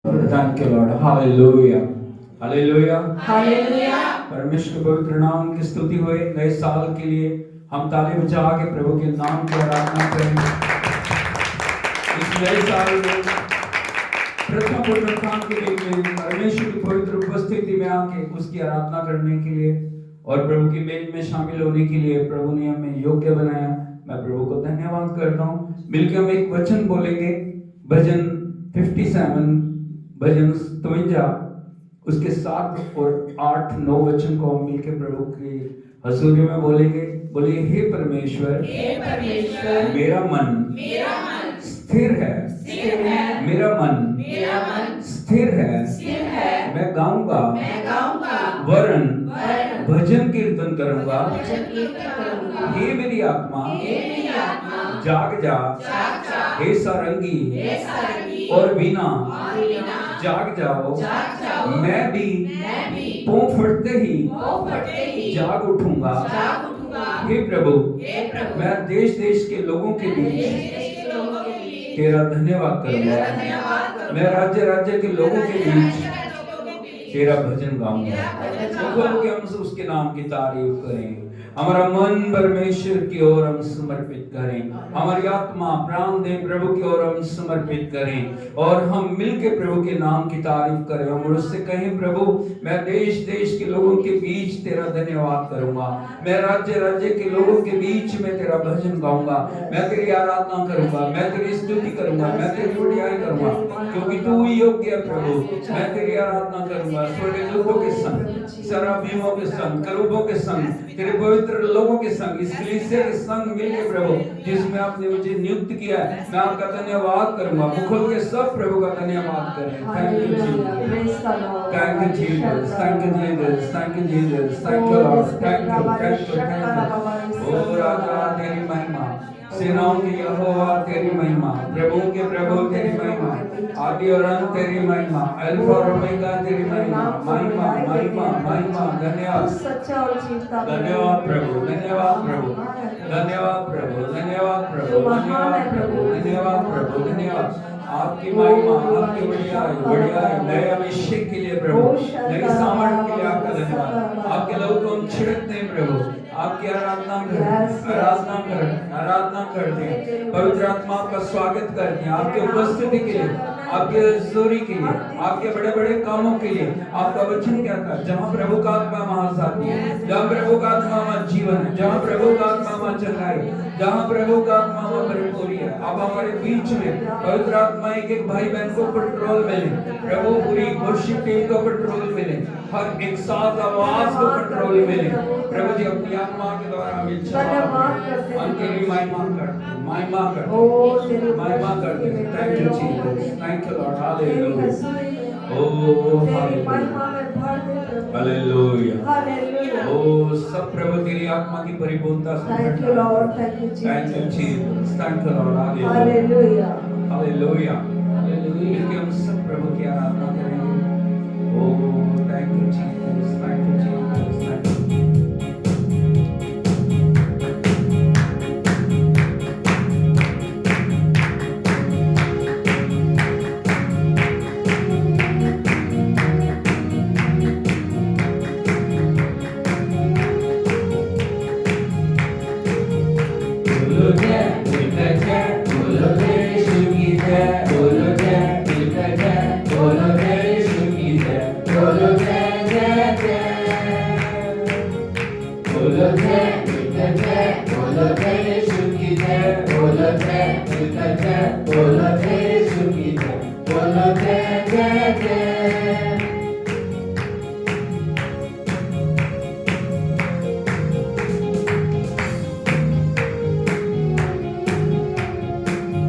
Thank you, Lord. Hallelujah. Hallelujah. Hallelujah. परमेश्वर के पवित्र नाम की स्तुति होए। नए साल के लिए हम ताली बजा के प्रभु के नाम की आराधना करें। इस नए साल में प्रथम पुनरुत्थान के लिए परमेश्वर की पवित्र उपस्थिति में आके उसकी आराधना करने के लिए और प्रभु की मेल में शामिल होने के लिए प्रभु ने हमें योग्य बनाया। मैं प्रभु को धन्यवाद करता हूँ। मिलकर हम एक वचन बोलेंगे, भजन 57, भजन 53, उसके 7 और 8, 9 वचन को हम मिलकर प्रभु की हजूरी में बोलेंगे। बोलिए, हे परमेश्वर, मेरा मन स्थिर है, मेरा मन स्थिर है। मैं गाऊंगा वरन भजन कीर्तन करूंगा। हे मेरी आत्मा जाग जा, हे सारंगी और वीणा जाग जाओ। मैं भी पाँव फटते ही जाग उठूंगा। हे प्रभु, मैं देश देश के लोगों के बीच तेरा धन्यवाद करूंगा। मैं राज्य राज्य के लोगों के बीच तेरा भजन गाऊंगा। कि हम उसके नाम की तारीफ करें। हमारा मन परमेश्वर की ओर हम समर्पित करें। हमारी आत्मा प्राण दे प्रभु की ओर हम समर्पित करें और हम मिलकर प्रभु के नाम की तारीफ करें। हम उससे कहें, प्रभु मैं देश देश के लोगों के बीच तेरा धन्यवाद करूंगा। मैं राज्य राज्य के लोगों के बीच में तेरा भजन गाऊंगा। मैं तेरी आराधना करूंगा, मैं तेरी स्तुति करूंगा, मैं तेरी बड़ाई करूंगा, क्योंकि तू ही योग्य है प्रभु। मैं तेरी आराधना करूंगा स्वर्गदूतों के संग, सराफीमों के संग, करूबों के संग, तेरे पवित्र लोगों के संग, इस कलीसिया के संग मिलकर प्रभु जिसमें आपने मुझे नियुक्त किया है, मैं आपका धन्यवाद करूंगा। मुखों के सब प्रभु का धन्यवाद करें। Thank you Jesus, thank you Jesus, thank you Jesus, thank you Jesus, thank you Lord, thank you, thank you, thank you. ओ राजा तेरी महिमा, सेनाओं की यहोवा तेरी महिमा, प्रभु के प्रभु तेरी महिमा, आदि और अंत तेरी महिमा, अल्फा और ओमेगा तेरी महिमा, महिमा महिमा महिमा। धन्यवाद, धन्यवाद प्रभु, धन्यवाद प्रभु, धन्यवाद प्रभु, धन्यवाद प्रभु, धन्यवाद प्रभु, धन्यवाद प्रभु, धन्यवाद। आपकी महिमा, आपकी बढ़िया नए अभिषेक के लिए प्रभु, नई सामर्थ के लिए आपका धन्यवाद। आपके लोगों को हम छिड़कते हैं प्रभु, आपकी आराधना करते हैं। पवित्र आत्मा आपका स्वागत करते हैं। आपके उपस्थिति के लिए, आपके हजूरी के लिए, आपके बड़े बड़े कामों के लिए। आपका वचन क्या था, जहाँ प्रभु का आत्मा वहाँ शांति है, जहाँ प्रभु का आत्मा वहाँ जीवन है, जहाँ प्रभु का आत्मा वहाँ चंगाई, जहाँ प्रभु का आत्मा वहाँ भरपूरी है। अब हमारे बीच में पवित्र आत्मा एक एक भाई बहन को पेट्रोल मिले प्रभु, पूरी वर्शिप टीम को पेट्रोल मिले, हर एक साथ आवाज को पेट्रोल मिले प्रभु जी। अपनी आत्मा के द्वारा हमें तेरी महिमा करते, महिमा करते, महिमा करते। Thank you Jesus, thank you Lord, hallelujah, ओ हालेलुया, हालेलुया। ओ सब प्रभु तेरी आत्मा की परिपूर्णता से, thank you Lord, thank you Jesus, thank you Lord, hallelujah, hallelujah, hallelujah. कि हम सब प्रभु की आराधना करेंगे। ओ thank you Jesus, thank you Jesus, thank you.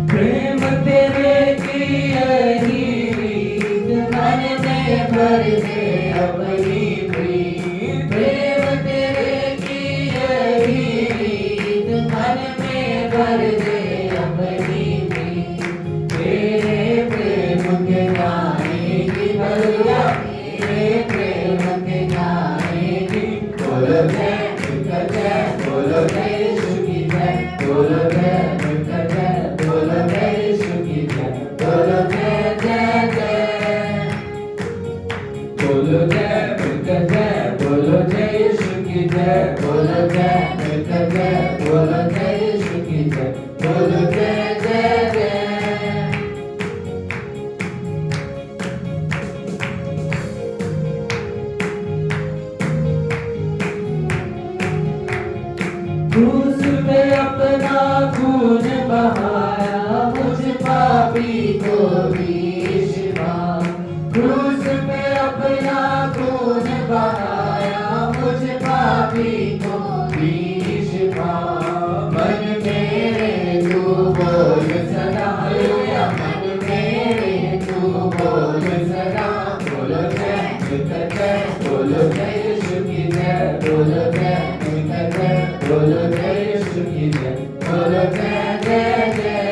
प्रेम तेरे की यही रीत मन में भर दे अपनी प्रीत। प्रेम तेरे की यही रीत मन में भर दे अपनी प्रीत। तेरे प्रेम के गाएगी भैया, तेरे प्रेम के गाएगी। बोलो जय जय, बोलो जय यीशु की जय, बोलो जय बोलो जय यीशु की जय, बोलो जय जय जय। पापी को भी शिफा, क्रूस पे अपना खून बहाया, मुझ पापी को भी शिफा। मन मेरे तू बोल सदा हालेलुया, मन मेरे तू बोल सदा, बोलो जय जय, बोलो जय यीशु की जय, बोलो जय जय, बोलो जय यीशु की जय, बोलो जय जय जय,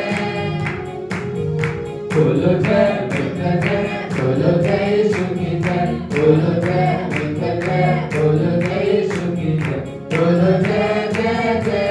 बोलो जय जय, बोलो जय यीशु की जय, बोलो जय जय, बोलो जय यीशु की जय, बोलो जय जय जय।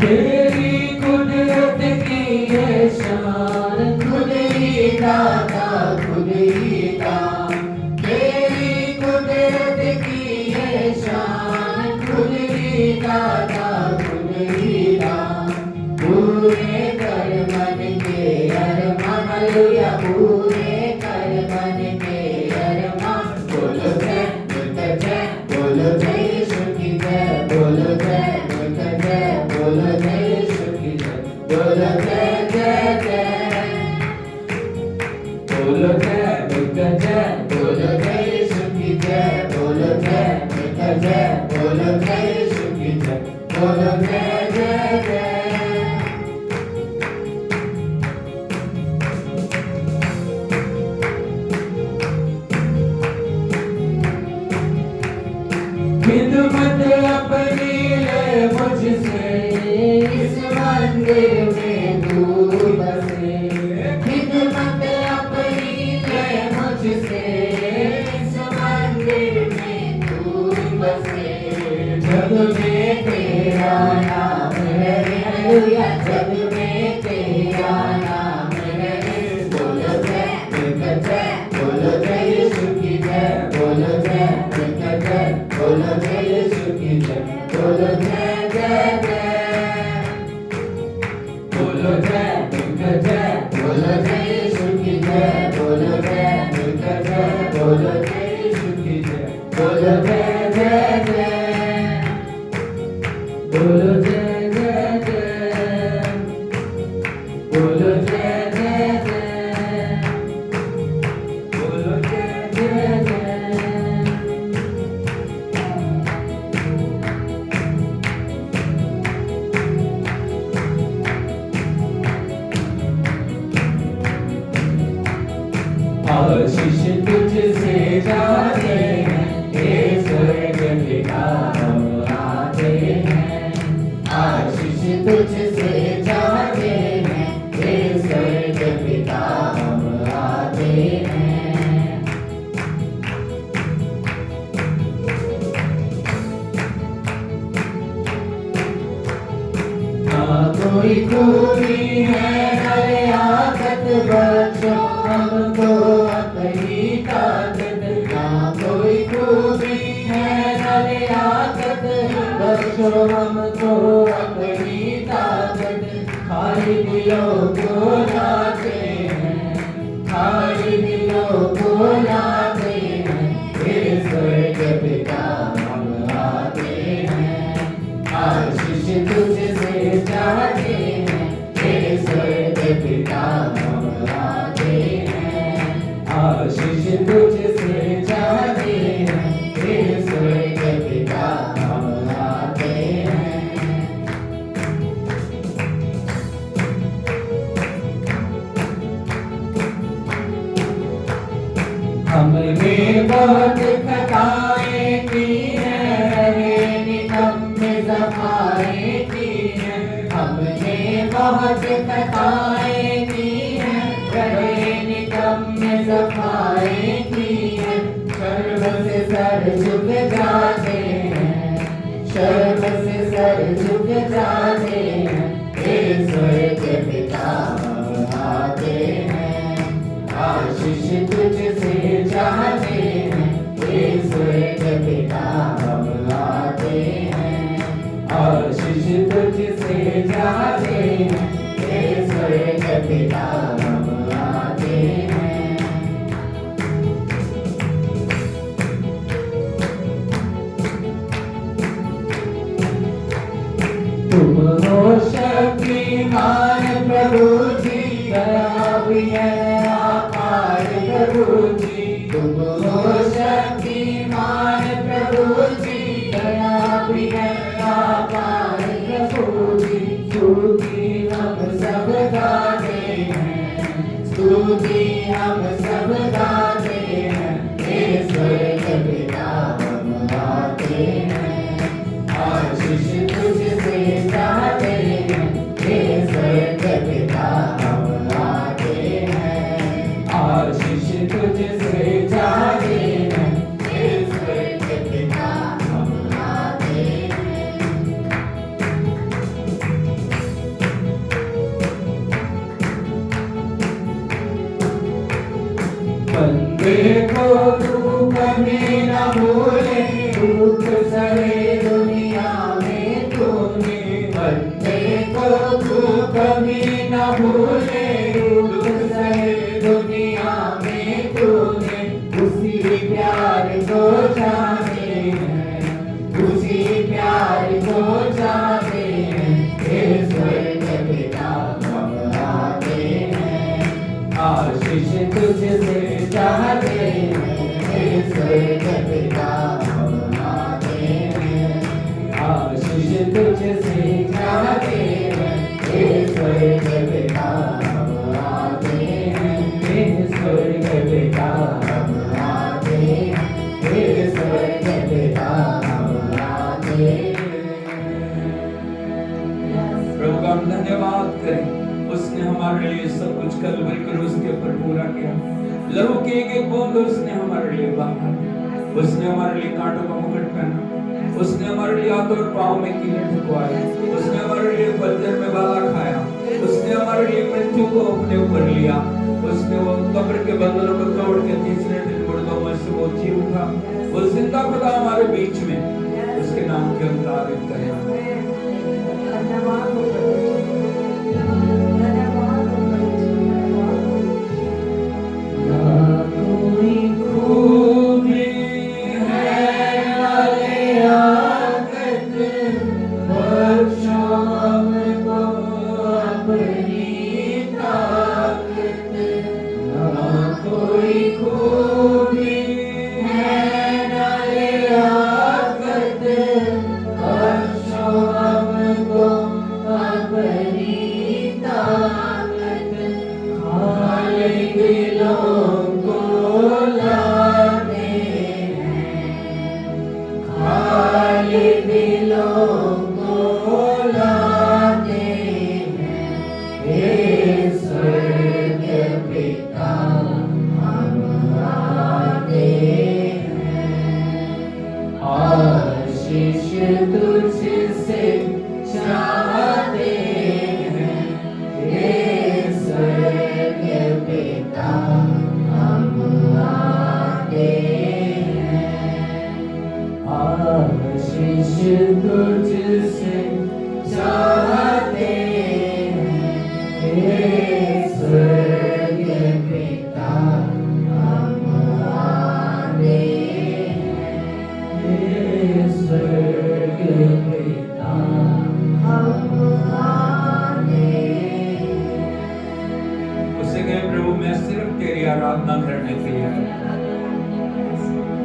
तेरी कुदरत की ये शान, खुद ही दाता खुद ही दान, तेरी कुदरत की ये शान, खुद ही दाता खुद ही दान। पूरे कर मन के अरमान, हालेलुया, पूरे कर मन के अरमान, बोलो जय जय, बोलो जय यीशु की जय, बोलो जय जय, बोलो जय यीशु की जय, बोलो जय जय जय, बोलो जय जय, बोलो जय यीशु की जय, बोलो जय जय, बोलो जय यीशु की जय, बोलो जय जय जय। खिदमत अपनी ले मुझसे, इस मंदिर में दूर बसे, खिदमत अपनी ले मुझसे, इस मंदिर में दूर बसे। जग में तेरा नाम है, हालेलुया, जग में तेरा नाम है, बोलो जय जय, बोलो जय यीशु की जय, बोलो जय जय, बोलो जय यीशु की जय, बोलो जय जय जय, बोलो जय जय, बोलो जय यीशु की जय, बोलो जय जय, बोलो जय यीशु की जय, बोलो जय जय जय, बोलो जय जय जय, बोलो जय जय जय, बोलो जय जय जय। आशीष तुझसे जाते हैं, हे स्वर्ग पिता हम आते हैं, आशीष तुझसे जाते हैं, हे स्वर्ग पिता हम आते हैं। ना कोई खूबी है हयाकत बख्शो हमको अपनी ताकत, ना कोई खूबी है हयाकत बख्शो हमको अपनी ताकत। खाली दिलों को लाते हैं, खाली दिलों को लाते हैं, हे स्वर्ग पिता हम आते हैं, आशीष तुझसे चाहते हैं, हे स्वर्ग पिता हम आते हैं, आशीष तुझसे चाहते हैं, हे स्वर्ग पिता हम आते हैं। हमने बहुत खताएं की हैं, निकम्मे सफाई की हैं, हमने बहुत खताएं की हैं, निकम्मे सफाई की हैं। शर्म से सर झुक जाते हैं, शर्म से सर झुक जाते हैं, हे स्वर्ग पिता हम आते हैं, आशीष तुझसे चाहते हैं, हे स्वर्ग पिता हम आते हैं, आशीष तुझसे चाहते हैं, हे स्वर्ग पिता हम आते हैं। तुम हो शक्तिमान प्रभु जी, दया भी है अपार प्रभु जी। तुम हो शक्तिमान प्रभु जी, दया भी है अपार प्रभु जी। स्तुति हम सब गाते हैं, स्तुति हम सब गाते हैं, हे स्वर्ग पिता हम गाते हैं। आशीष तुझसे चाहते हैं, हे स्वर्ग पिता हम गाते हैं। आशीष तुझसे चाहते हैं, हे स्वर्ग पिता हम गाते हैं। बंदे को तू कभी न भूले, दुख सहे दुनिया में तूने। बंदे को तू कभी न भूले, दुख सहे दुनिया में तूने। उसी प्यार को चाहते हैं, उसी प्यार को चाहते हैं, हे स्वर्ग पिता हम गाते हैं। आशीष तुझसे चाहते हैं, हे स्वर्ग पिता हम गाते हैं। आशीष तुझसे चाहते हैं, हे स्वर्ग पिता हम गाते हैं। हे स्वर्ग पिता हम गाते हैं, हे स्वर्ग पिता हम गाते हैं। प्रभु का हम धन्यवाद करें, उसने हमारे लिए सब कुछ कलवरी क्रूस के ऊपर पूरा किया। लहू की एक एक बूंद उसने हमारे लिए बहा। उसने हमारे लिए कांटों का मुकुट पहना, उसने हमारे लिए हाथ और पांव में कीलें ठुकवाए, उसने हमारे लिए बंजर में बाला खाया, उसने हमारे लिए मृत्यु को अपने ऊपर लिया। उसने वो कब्र के बंधनों को तोड़ के तीसरे दिन मुर्दों में से वो जी उठा। वो जिंदा खुदा हमारे बीच में, उसके नाम की हम तारीफ करें। धन्यवाद हो प्रभु जी, धन्यवाद हो प्रभु जी, धन्यवाद हो। ना कोई खूबी है ना लियाकत, बख्शो हमको अपनी ताकत। ना कोई खूबी है ना लियाकत, बख्शो हमको अपनी ताकत। खाली दिलों को लाने हैं, खाली दिलों को लाने हैं, हे स्वर्ग पिता हम आते हैं। आशीष तुझसे चाहते हैं, हे स्वर्ग पिता हम आते हैं। आशीष तुझसे चाहते हैं, हे स्वर्ग पिता हम आते हैं। हे स्वर्ग पिता हम आते हैं। उससे कहे प्रभु मैं सिर्फ तेरी आराधना करने के लिए आया।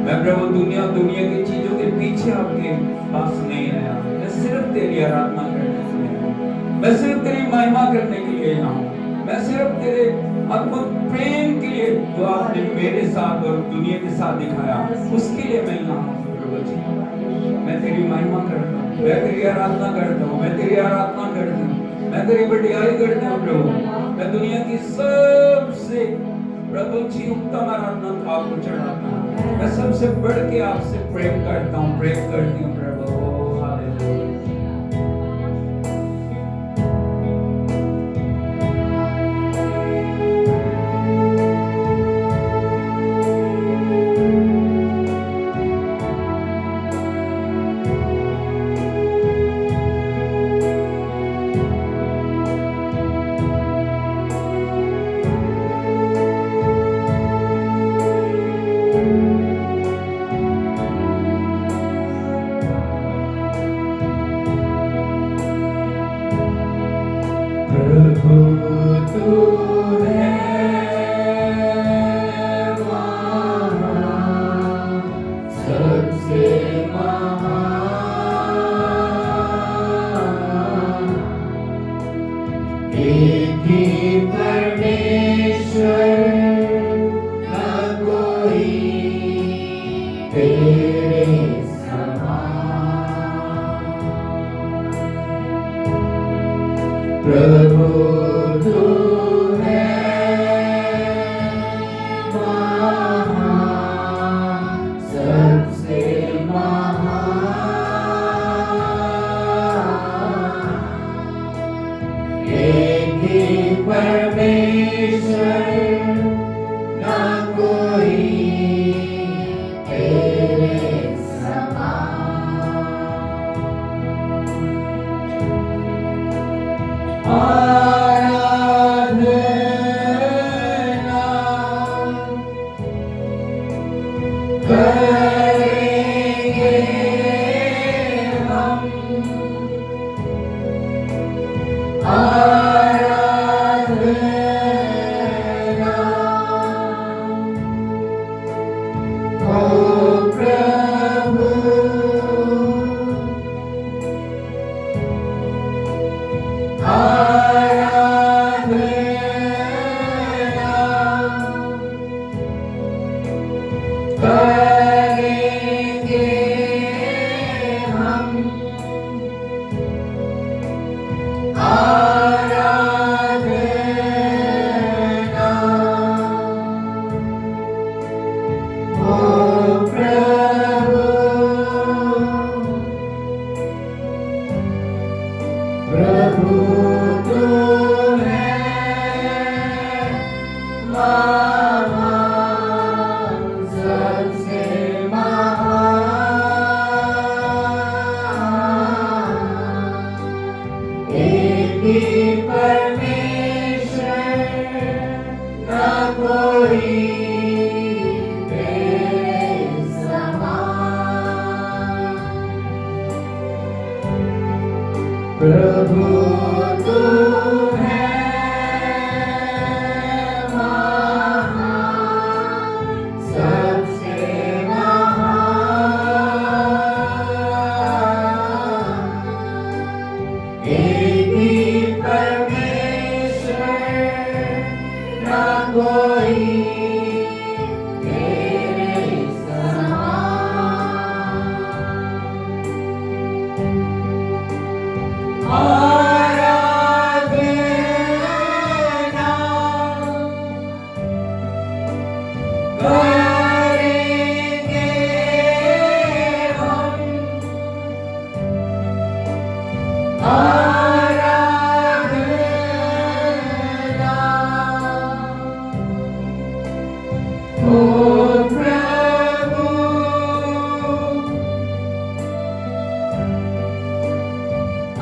मैं प्रभु दुनिया की चीजों के पीछे आपके पास नहीं आया। मैं सिर्फ तेरी आराधना करने के लिए आया। मैं सिर्फ तेरी महिमा करने के लिए यहाँ हूँ। मैं सिर्फ तेरे अद्भुत प्रेम के लिए जो आपने मेरे साथ और दुनिया के साथ दिखाया, उसके लिए मैं यहाँ हूँ प्रभु जी। मैं तेरी महिमा करता हूँ, मैं तेरी आराधना करता हूँ, मैं तेरी आराधना करता हूँ, मैं तेरी बड़ाई करता हूँ प्रभु। मैं दुनिया की सबसे प्रभु जी उत्तम आराधना आपको चढ़ाता हूँ। मैं सबसे बढ़ के आपसे प्रेम करता हूँ, प्रेम करती हूँ प्रभु। हालेलुया। प्रभु तू है महान, सबसे महान। एक ही परमेश्वर, ना कोई तेरे समान। आराधना करेंगे हम, आराधना ओ प्रभु, आराधना करेंगे हम, आराधना ओ प्रभु। प्रभु तू है महान, सबसे महान। एक ही परमेश्वर, ना कोई तेरे समान। प्रभु तू है महान, सबसे महान। एक ही परमेश्वर, ना कोई तेरे समान। आराधना करेंगे हम, आराधना ओ प्रभु,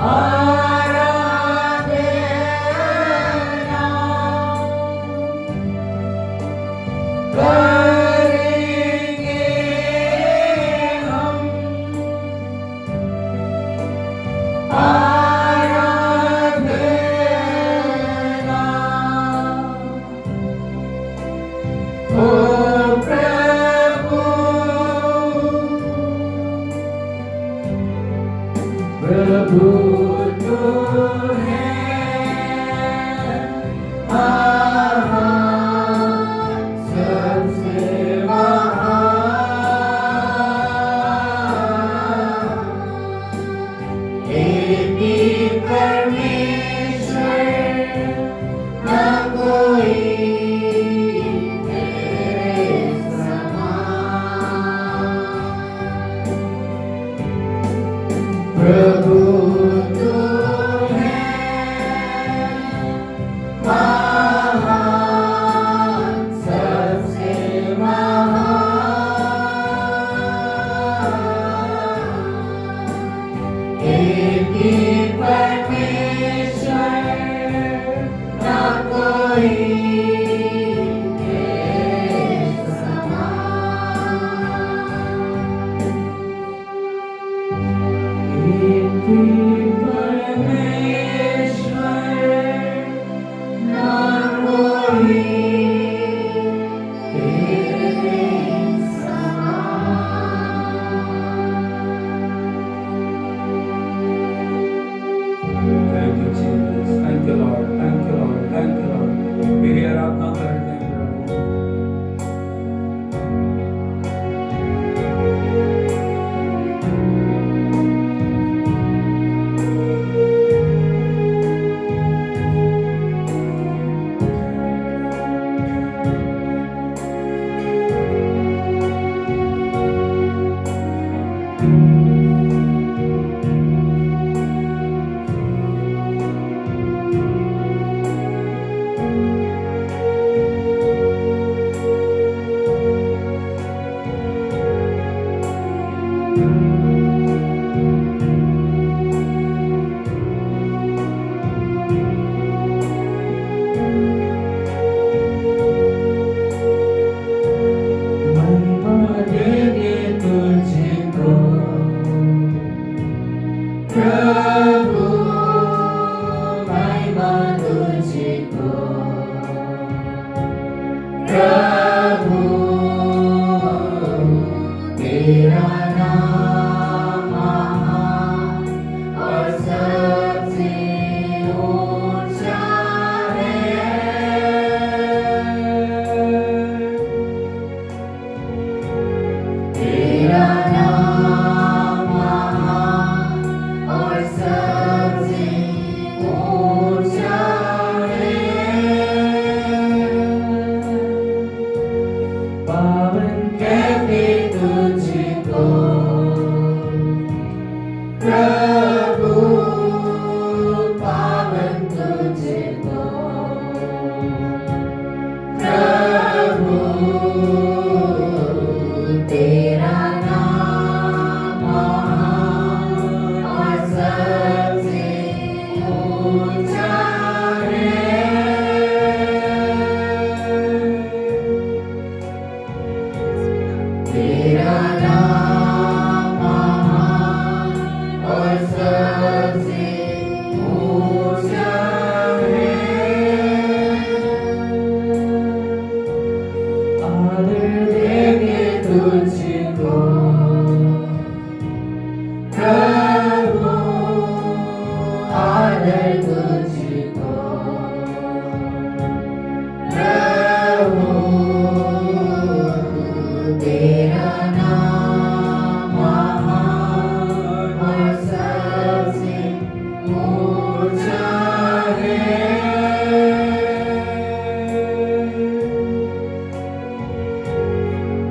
आराधना करेंगे हम, आराधना ओ प्रभु। प्रभु तू है महान, सबसे महान। एक ही परमेश्वर, ना कोई तेरे समान। प्रभु तू है महान, सबसे महान। एक ही परमेश्वर, ना कोई तेरे समान। एक ही परमेश्वर, ना कोई तेरे समान। Thank you, Jesus. Thank you, Lord. Thank you, Lord. Thank you, Lord. मेरी आराधना करते हैं प्रभु। प्रभु महिमा तुझको, प्रभु तेरा नाम महान और सबसे ऊंचा है। तेरा नाम महान और सबसे ऊंचा है। पावन कहते तुझको, प्रभु पावन तुझको, प्रभु तेरा नाम महान और सबसे ऊंचा है। तेरा नाम महान और सबसे ऊंचा है। आदर देंगे तुझको, प्रभु आदर तुझको, प्रभु तेरा नाम महान और सबसे ऊंचा है।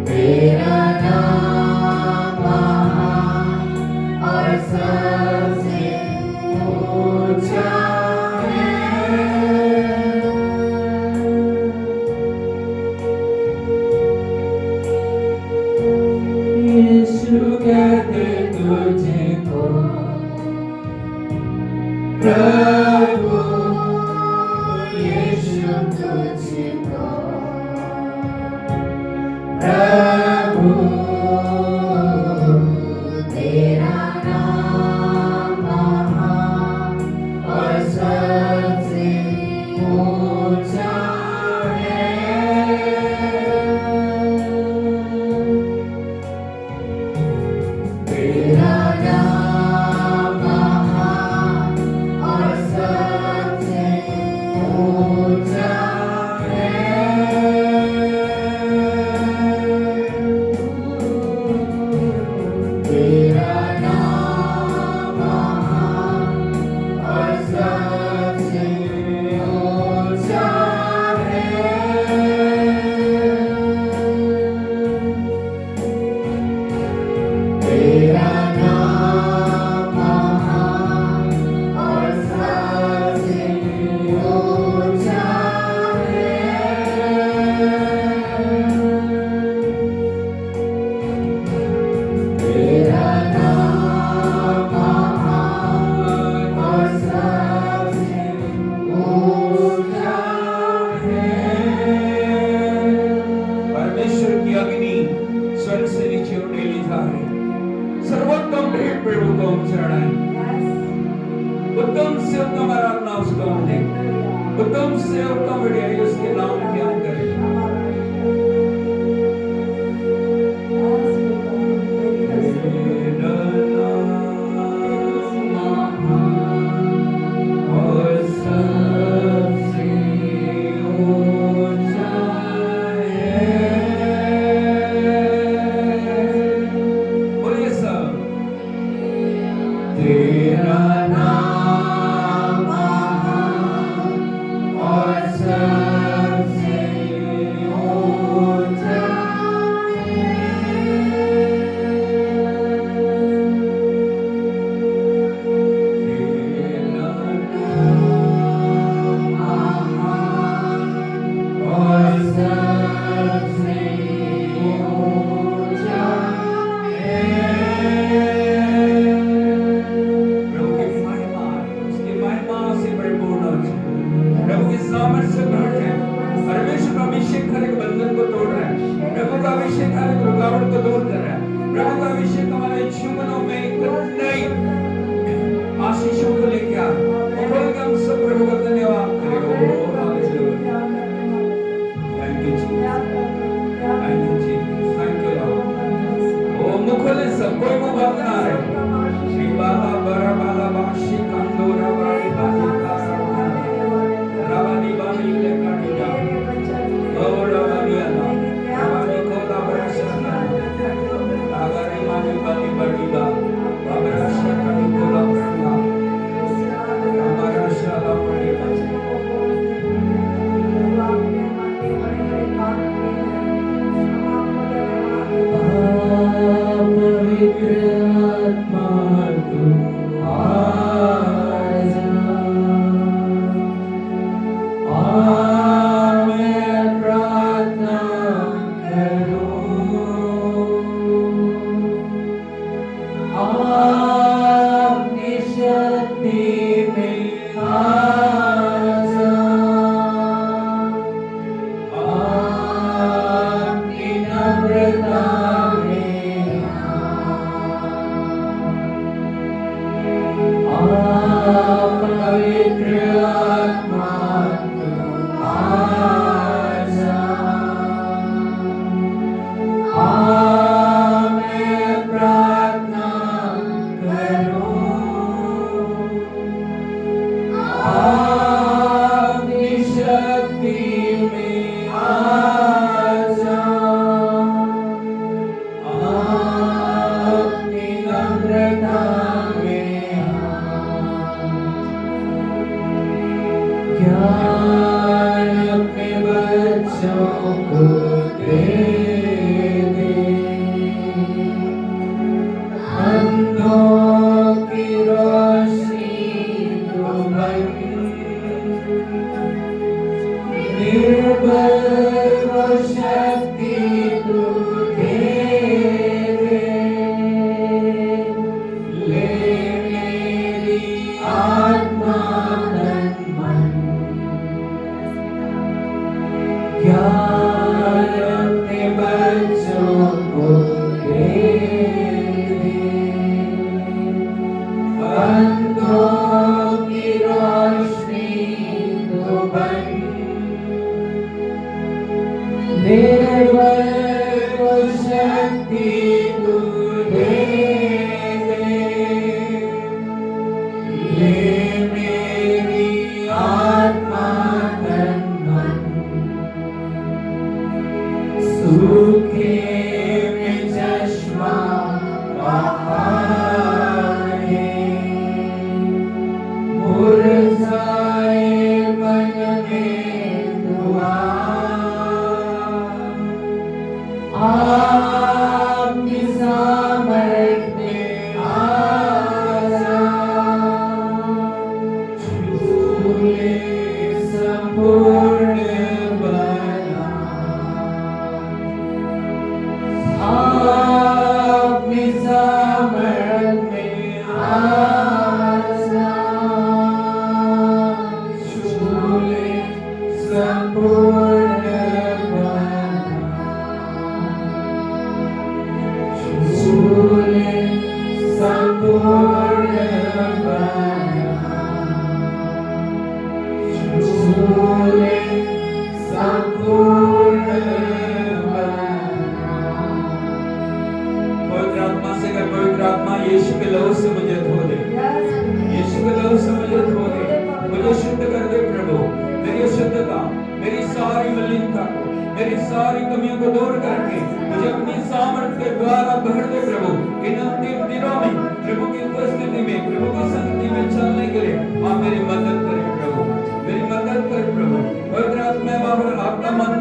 तेरा नाम महान और सबसे ऊंचा है। यीशु कहते तुझको, प्रभु यीशु तुझको, प्रभु तेरा नाम महान और सबसे ऊंचा है। तेरा नाम महान और सबसे ऊंचा है। तेरा नाम महान और सबसे ऊंचा है। तेरा नाम महान और सबसे ऊंचा है। तेरा नाम महान और सबसे ऊंचा है। परमेश्वर की अग्नि स्वर्ग से नीचे उड़ेली जा रही। सर्वोत्तम भेंट प्रभु को हम चढ़ाएं। उत्तम से उत्तम आराधना उसको हम दें। उत्तम से उत्तम बढ़िया उसके नाम की हम करें। तेरा नाम महान और सबसे ऊंचा है। बोलिए सब। तेरा नाम महान और सबसे ऊंचा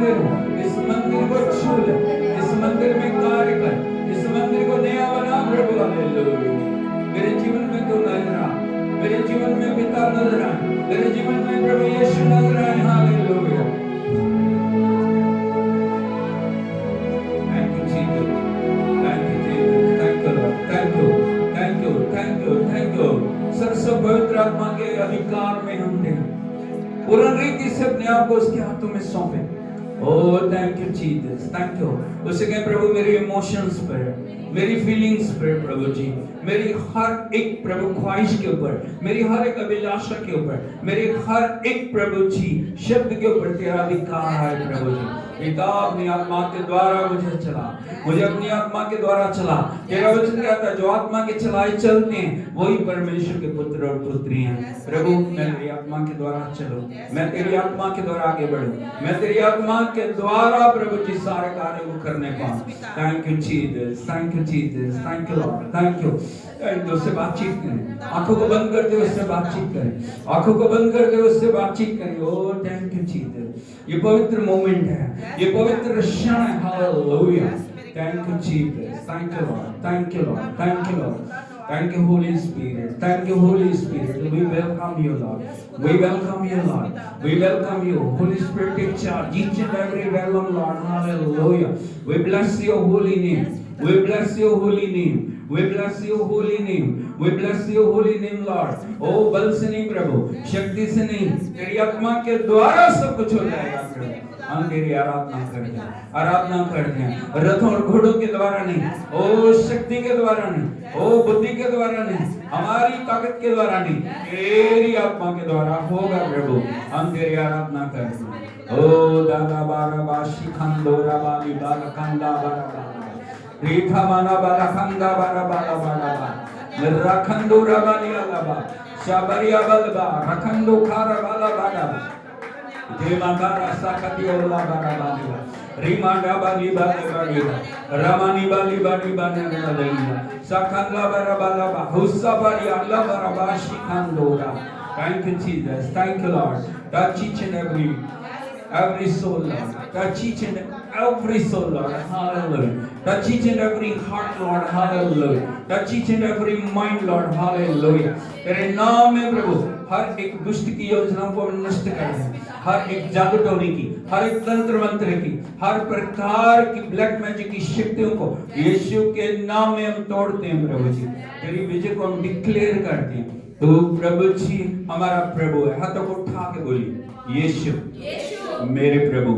मंदिर हो, इस मंदिर को छू ले, इस मंदिर में कार्य कर, इस मंदिर को नया बना प्रभु। हालेलुया। मेरे जीवन में तो नजर आ, मेरे जीवन में पिता नजर आए, मेरे जीवन में प्रभु यीशु नजर आए। Hallelujah. Thank you Jesus, thank you Jesus, thank you Lord, thank you, thank you, thank you, thank you. सर्व पवित्र आत्मा के अधिकार में हम दें, पूर्ण रीति से अपने आप को उसके हाथों में सौंपे। Oh thank you Jesus, thank you. उसे कहें प्रभु मेरे इमोशंस पर, मेरी फीलिंग्स पर प्रभु जी, मेरी हर एक प्रभु ख्वाहिश के ऊपर, मेरी हर एक अभिलाषा के ऊपर, मेरे हर एक प्रभु जी शब्द के ऊपर तेरा अधिकार है प्रभु जी। पिता अपनी आत्मा के द्वारा मुझे चला, मुझे अपनी आत्मा के द्वारा चला। तेरा वचन कहता है जो आत्मा के चलाए चलते हैं वही परमेश्वर के पुत्र और पुत्री हैं। प्रभु मैं तेरी आत्मा के द्वारा चलूं, मैं तेरी आत्मा के द्वारा आगे बढ़ूं, मैं तेरी आत्मा के द्वारा प्रभु जी सारे कार्य को करने पाऊं। Thank you Jesus, thank you Jesus, thank you Lord, thank you. एक दूसरे से बातचीत करें, आंखों को बंद करते हुए उससे बातचीत करें, आंखों को बंद करते हुए उससे बातचीत करें। ओह थैंक यू जीसस, ये पवित्र मोमेंट है, ये पवित्र क्षण है। Hallelujah. Thank you Jesus, thank you Lord, thank you Lord, thank you Lord, thank you Holy Spirit, thank you Holy Spirit. We welcome you Lord, we welcome you Lord, we welcome you Holy Spirit. Take charge each and every realm lord. Hallelujah. We bless your holy name, we bless your holy name, we bless your holy name, we bless your holy name lord. ओ बल से नहीं प्रभु, शक्ति से नहीं, तेरी आत्मा के द्वारा सब कुछ हो जाएगा प्रभु। हम तेरी आराधना करते हैं, आराधना करते हैं, रथों और घोड़ों के द्वारा नहीं, ओ शक्ति के द्वारा नहीं, ओ बुद्धि के द्वारा नहीं, हमारी ताकत के द्वारा नहीं, तेरी आत्मा के द्वारा होगा प्रभु। हम तेरी आराधना करते हैं। ओ दादा बारा बाशी खंडोरा बाली बाला खंडा बारा बाला रीठा माना बाला खंडा बारा बाला बाला बाला रखंडोरा बाली अलाबा शाबरिया बलबा रखंडो खारा बाला बाला देवाकारा साकती ओला बारा बाला रीमांडा बाली बाली बाली रामानी बाली बाली बाली बाली साखंडला बारा बाला बा हुस्सा बाली अल्लाह बारा बाशी Khandora. Thank you Jesus, thank you Lord. Touch each and every soul Lord, touch each and every soul Lord, hallelujah. Touch each and every heart Lord, hallelujah. Touch each and every mind Lord, hallelujah. तेरे नाम में प्रभु हर एक दुष्ट की योजनाओं को नष्ट कर दे, हर एक जादू टोने की, हर एक तंत्र मंत्र की, हर प्रकार की ब्लैक मैजिक की शक्तियों को यीशु के नाम में हम तोड़ते हैं प्रभु जी। तेरी विजय को हम डिक्लेयर करते हैं। तो प्रभु जी हमारा प्रभु है। हाथों को उठा के बोलिए यीशु मेरे प्रभु,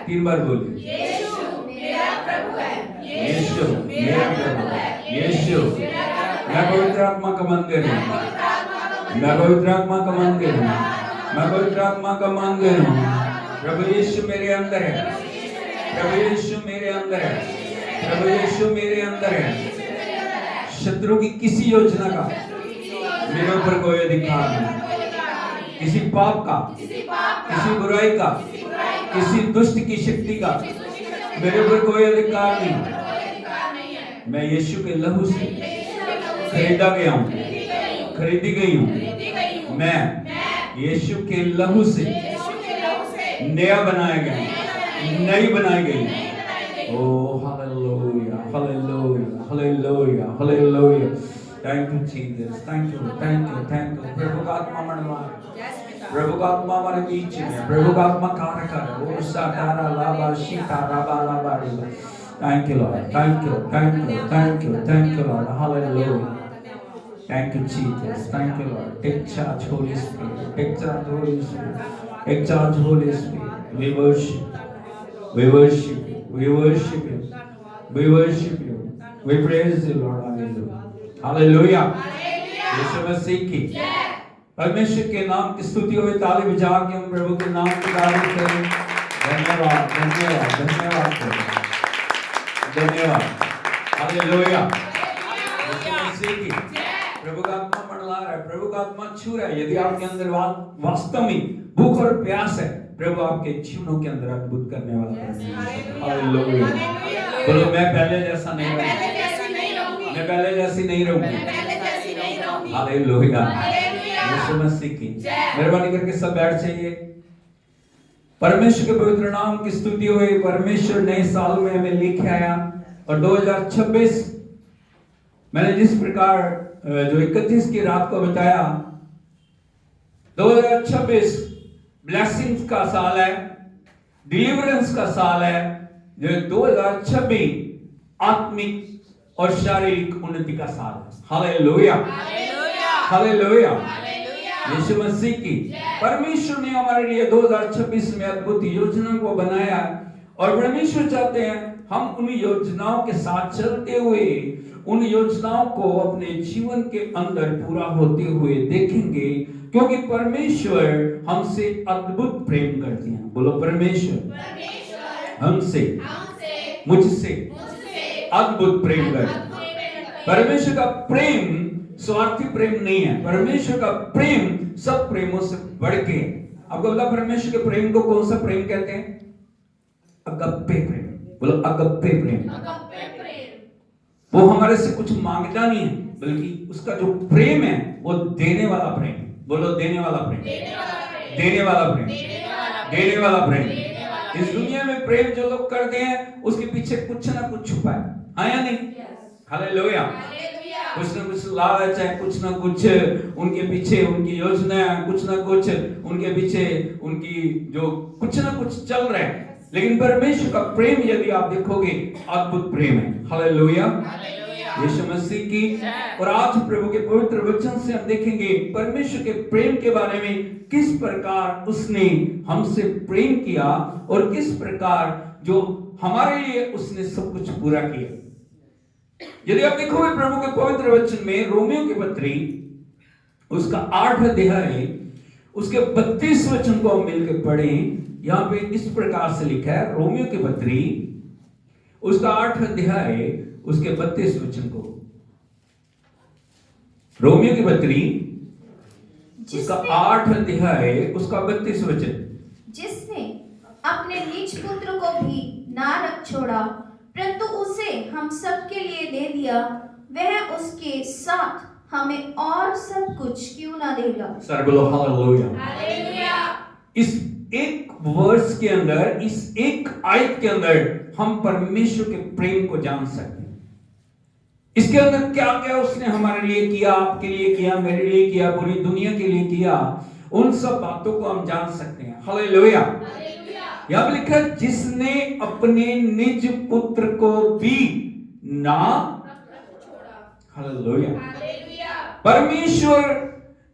3 बार बोलिए यीशु मेरा प्रभु है, यीशु मेरा प्रभु है, यीशु मैं पवित्र आत्मा का मंदिर हूँ, मैं पवित्र आत्मा का मंदिर हूँ, मैं पवित्र आत्मा का मंदिर हूँ। प्रभु यीशु मेरे अंदर है, प्रभु यीशु मेरे अंदर है, प्रभु यीशु मेरे अंदर है। शत्रु की किसी योजना का मेरे ऊपर कोई अधिकार नहीं, किसी पाप का, किसी बुराई का, किसी दुष्ट की शक्ति का मेरे ऊपर कोई अधिकार नहीं। मैं यीशु के लहू से खरीदा गया हूँ, खरीदी गई हूँ। मैं यीशु के लहू से नया बनाया गया, नई बनाई गई। ओह hallelujah, hallelujah, hallelujah, hallelujah. Thank you Jesus, thank you, thank you, thank you. प्रभु का आत्मा मंडवाए, प्रभु का आत्मा हमारे बीच में, प्रभु का आत्मा कार्य कर। ओ सातारा लाबा सीतारा बाला बारीबा। Thank you Lord, thank you, thank you, thank you, thank you Lord, hallelujah. Thank you Jesus, thank you Lord. Take charge Holy Spirit, take charge Holy Spirit, take charge Holy Spirit. We worship, we worship you, we worship you, we worship you, we praise you Lord. Hallelujah, Hallelujah. यीशु मसीह की परमेश्वर के नाम की स्तुति हो। ताली बजा के हम प्रभु के नाम की तारीफ करें। धन्यवाद, धन्यवाद, धन्यवाद, धन्यवाद। हालेलुया। यीशु मसीह की प्रभु का आत्मा मंडला रहा है, प्रभु का आत्मा छू रहा है। यदि आपके अंदर वास्तव में भूख और प्यास है, प्रभु आपके जीवनों के अंदर अद्भुत करने वाला है। हालेलुया। बोलो मैं पहले जैसा नहीं रहूंगा, मैं पहले जैसी नहीं रहूंगी। हालेलुया। यीशु मसीह की मेहरबानी करके सब बैठ जाइए। परमेश्वर के पवित्र नाम की स्तुति हो। परमेश्वर नए साल में हमें लेके आया और 2026 मैंने जिस प्रकार जो 31 की रात को बताया, 2026 ब्लेसिंग्स का साल है, डिलीवरेंस का साल है। जो 2026 आत्मिक और शारीरिक उन्नति का साल है। हालेलुया, हालेलुया, यीशु मसीह की। परमेश्वर ने हमारे लिए 2026 में अद्भुत योजना को बनाया और परमेश्वर चाहते हैं हम उन योजनाओं के साथ चलते हुए उन योजनाओं को अपने जीवन के अंदर पूरा होते हुए देखेंगे, क्योंकि परमेश्वर हमसे अद्भुत प्रेम करते हैं। बोलो, परमेश्वर हमसे, मुझसे अद्भुत प्रेम करते हैं। परमेश्वर का प्रेम स्वार्थी प्रेम नहीं है। परमेश्वर का प्रेम सब प्रेमों से बढ़ के। आपको पता परमेश्वर के प्रेम को कौन सा प्रेम कहते हैं? अगप्पे प्रेम। बोलो, अगप्पे प्रेम। वो हमारे से कुछ मांगता नहीं है, बल्कि उसका जो प्रेम है वो देने वाला प्रेम। बोलो, देने वाला प्रेम, देने वाला प्रेम, देने वाला प्रेम। इस दुनिया में प्रेम जो लोग करते हैं उसके पीछे कुछ ना कुछ छुपा है, हाँ या नहीं? हालेलुया। कुछ ना कुछ लालच है, कुछ ना कुछ उनके पीछे उनकी योजना है, कुछ ना कुछ उनके पीछे उनकी जो कुछ ना कुछ चल रहा है। लेकिन परमेश्वर का प्रेम यदि आप देखोगे अद्भुत प्रेम है। हालेलुया, यीशु मसीह की। और आज प्रभु के पवित्र वचन से हम देखेंगे परमेश्वर के प्रेम के बारे में, किस प्रकार उसने हमसे प्रेम किया और किस प्रकार जो हमारे लिए उसने सब कुछ पूरा किया। यदि आप देखोगे प्रभु के पवित्र वचन में रोमियो की पत्री उसका 8 अध्याय उसके 32 वचन को हम मिलकर पढ़ें। यहां पे इस प्रकार से लिखा है, रोमियो की पत्री उसका 8 अध्याय उसके 32 वचन को। रोमियो की पत्री उसका 8 अध्याय उसका 32 वचन। जिसने अपने निज पुत्र को भी ना रख छोड़ा, परंतु उसे हम सब के लिए दे दिया, वह उसके साथ हमें और सब कुछ क्यों ना देगा। सर बोलो, हालेलुया। इस एक वर्स के अंदर, इस एक आयत के अंदर हम परमेश्वर के प्रेम को जान सकते हैं। इसके अंदर क्या क्या उसने हमारे लिए किया, आपके लिए किया, मेरे लिए किया, पूरी दुनिया के लिए किया, उन सब बातों को हम जान सकते हैं। हालेलुया। यहां पर लिखा है, जिसने अपने निज पुत्र को भी ना हालेलुया। परमेश्वर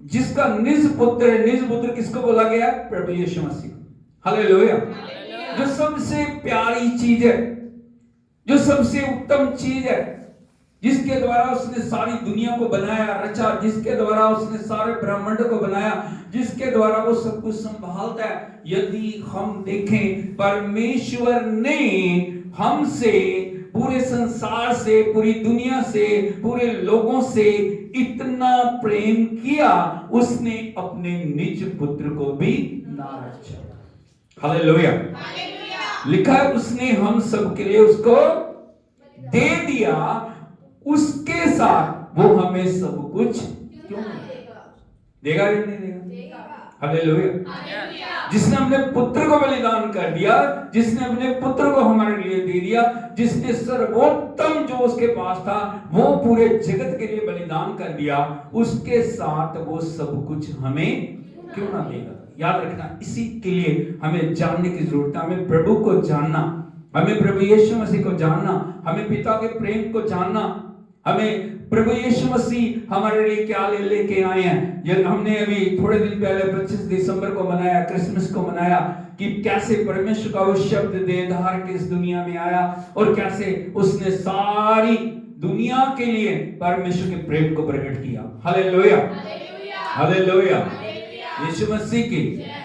जिसका निज पुत्र किसको बोला गया? प्रभु यीशु मसीह। हालेलुया। जो सबसे प्यारी चीज है, जो सबसे उत्तम चीज है, जिसके द्वारा उसने सारी दुनिया को बनाया, रचा, जिसके द्वारा उसने सारे ब्रह्मांड को बनाया, जिसके द्वारा वो सब कुछ संभालता है। यदि हम देखें, परमेश्वर ने हमसे, पूरे संसार से, पूरी दुनिया से, पूरे लोगों से इतना प्रेम किया, उसने अपने निज पुत्र को भी ना रचा। हालेलुया। लिखा है उसने हम सब के लिए उसको दे दिया, उसके साथ वो हमें सब कुछ क्यों देगा? या नहीं देगा? हालेलुया। जिसने अपने पुत्र को बलिदान कर दिया, जिसने अपने पुत्र को हमारे लिए दे दिया, जिसने सर्वोत्तम जो उसके पास था वो पूरे जगत के लिए बलिदान कर दिया, उसके साथ वो सब कुछ हमें क्यों ना देगा। याद रखना, इसी के लिए हमें जानने की जरूरत है। हमें प्रभु को जानना, हमें प्रभु यीशु मसीह को जानना, हमें पिता के प्रेम को जानना, हमें प्रभु यीशु मसीह हमारे लिए क्या लेके आए हैं। ये हमने अभी थोड़े दिन पहले 25 दिसंबर को मनाया, क्रिसमस को मनाया, कि कैसे परमेश्वर का वो शब्द देहधार के इस दुनिया में आया और कैसे उसने सारी दुनिया के लिए परमेश्वर के प्रेम को प्रकट किया। हालेलुया, हालेलुया, यीशु मसीह की।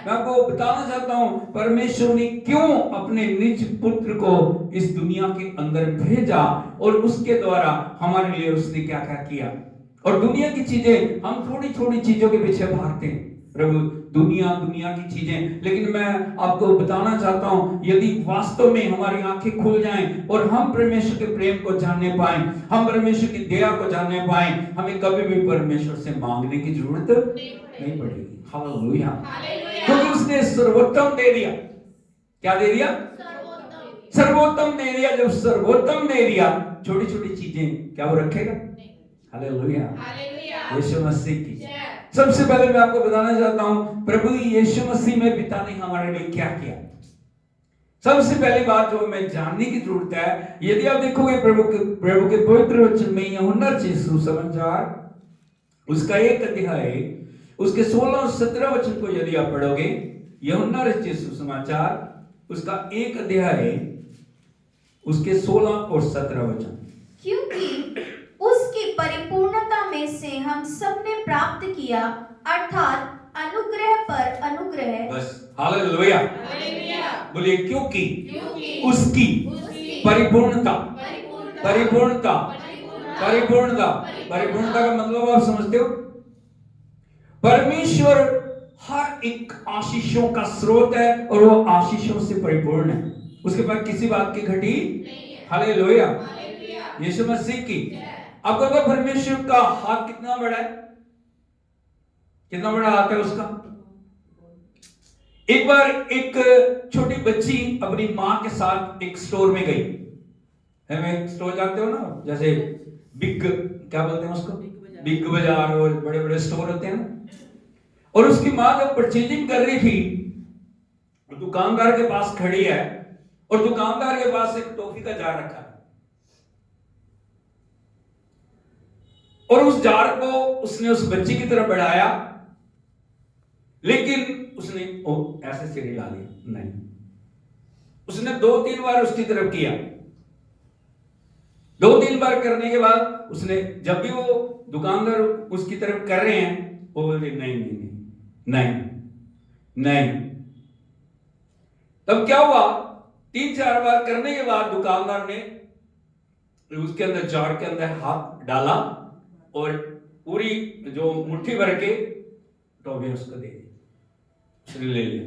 मैं आपको बताना चाहता हूं परमेश्वर ने क्यों अपने निज पुत्र को इस दुनिया के अंदर भेजा और उसके द्वारा हमारे लिए उसने क्या क्या किया। और दुनिया की चीजें, हम थोड़ी थोड़ी चीजों के पीछे भागते हैं, प्रभु दुनिया की चीजें। लेकिन मैं आपको बताना चाहता हूं, यदि वास्तव में हमारी आंखें खुल जाएं और हम परमेश्वर के प्रेम को जानने पाएं, हम परमेश्वर की दया को जानने पाएं, हमें कभी भी परमेश्वर से मांगने की जरूरत नहीं पड़ेगी। हालेलुया, क्योंकि उसने सर्वोत्तम दे दिया। क्या दे दिया? सर्वोत्तम दे दिया। जब सर्वोत्तम दे दिया, छोटी छोटी चीजें क्या वो रखेगा? हालेलुया, यीशु मसीह की। सबसे पहले मैं आपको बताना चाहता हूं प्रभु यीशु मसीह में पिता ने हमारे लिए क्या किया। सबसे पहली बात जो हमें जानने की जरूरत है, यदि आप देखोगे प्रभु के पवित्र वचन में यूहन्ना रचित सुसमाचार उसका 1 अध्याय उसके 16 और 17 वचन को यदि आप पढ़ोगे, यूहन्ना रचित सुसमाचार उसका 1 अध्याय उसके 16 और 17 वचन। क्योंकि उसकी परिपूर्णता में से हम सब ने प्राप्त किया, अर्थात अनुग्रह पर अनुग्रह। बस हालेलुया, बोलिए क्योंकि उसकी परिपूर्णता। परिपूर्णता परिपूर्णता परिपूर्णता का मतलब आप समझते हो? परमेश्वर हर एक आशीषों का स्रोत है और वो आशीषों से परिपूर्ण है। उसके पास किसी बात की घटी हालेलुया, यीशु मसीह की। आपको पता परमेश्वर का हाथ कितना बड़ा है? कितना बड़ा हाथ है उसका? एक बार एक छोटी बच्ची अपनी मां के साथ एक स्टोर में गई। एक स्टोर जानते हो ना, जैसे बिग, क्या बोलते हैं उसको, बिग बाजार और बड़े बड़े स्टोर होते हैं ना। और उसकी मां जब परचेजिंग कर रही थी, दुकानदार के पास खड़ी है और दुकानदार के पास एक टॉफी का जार रखा है और उस जार को उसने उस बच्ची की तरफ बढ़ाया, लेकिन उसने ऐसे सिर हिला लिया नहीं। उसने 2-3 बार उसकी तरफ किया। 2-3 बार करने के बाद उसने, जब भी वो दुकानदार उसकी तरफ कर रहे हैं, वो बोलते नहीं नहीं नहीं नहीं नहीं। तब क्या हुआ, 3-4 बार करने के बाद दुकानदार ने उसके अंदर, जार के अंदर हाथ डाला और पूरी जो मुट्ठी भर के टॉफी उसको दे दी, उसने ले लिया।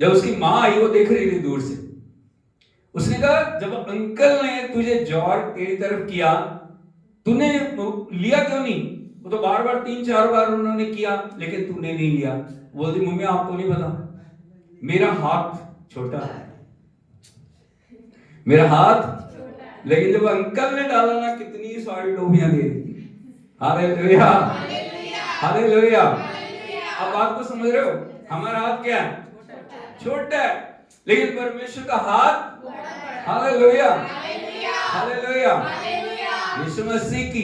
जब उसकी मां आई, वो देख रही थी दूर से, उसने कहा जब अंकल ने तुझे जार तेरी तरफ किया, तूने लिया क्यों नहीं? वो तो बार बार 3-4 बार उन्होंने किया, लेकिन तूने नहीं लिया। बोलती मम्मी आपको नहीं पता, मेरा हाथ छोटा है, मेरा हाथ। लेकिन जब अंकल ने डाला ना, कितनी सारी टोपियां दे दी। Hallelujah, hallelujah. अब बात को समझ रहे हो? हमारा हाथ क्या है? छोटा है, लेकिन परमेश्वर का हाथ, हालेलुया, हालेलुया, यीशु मसीह की।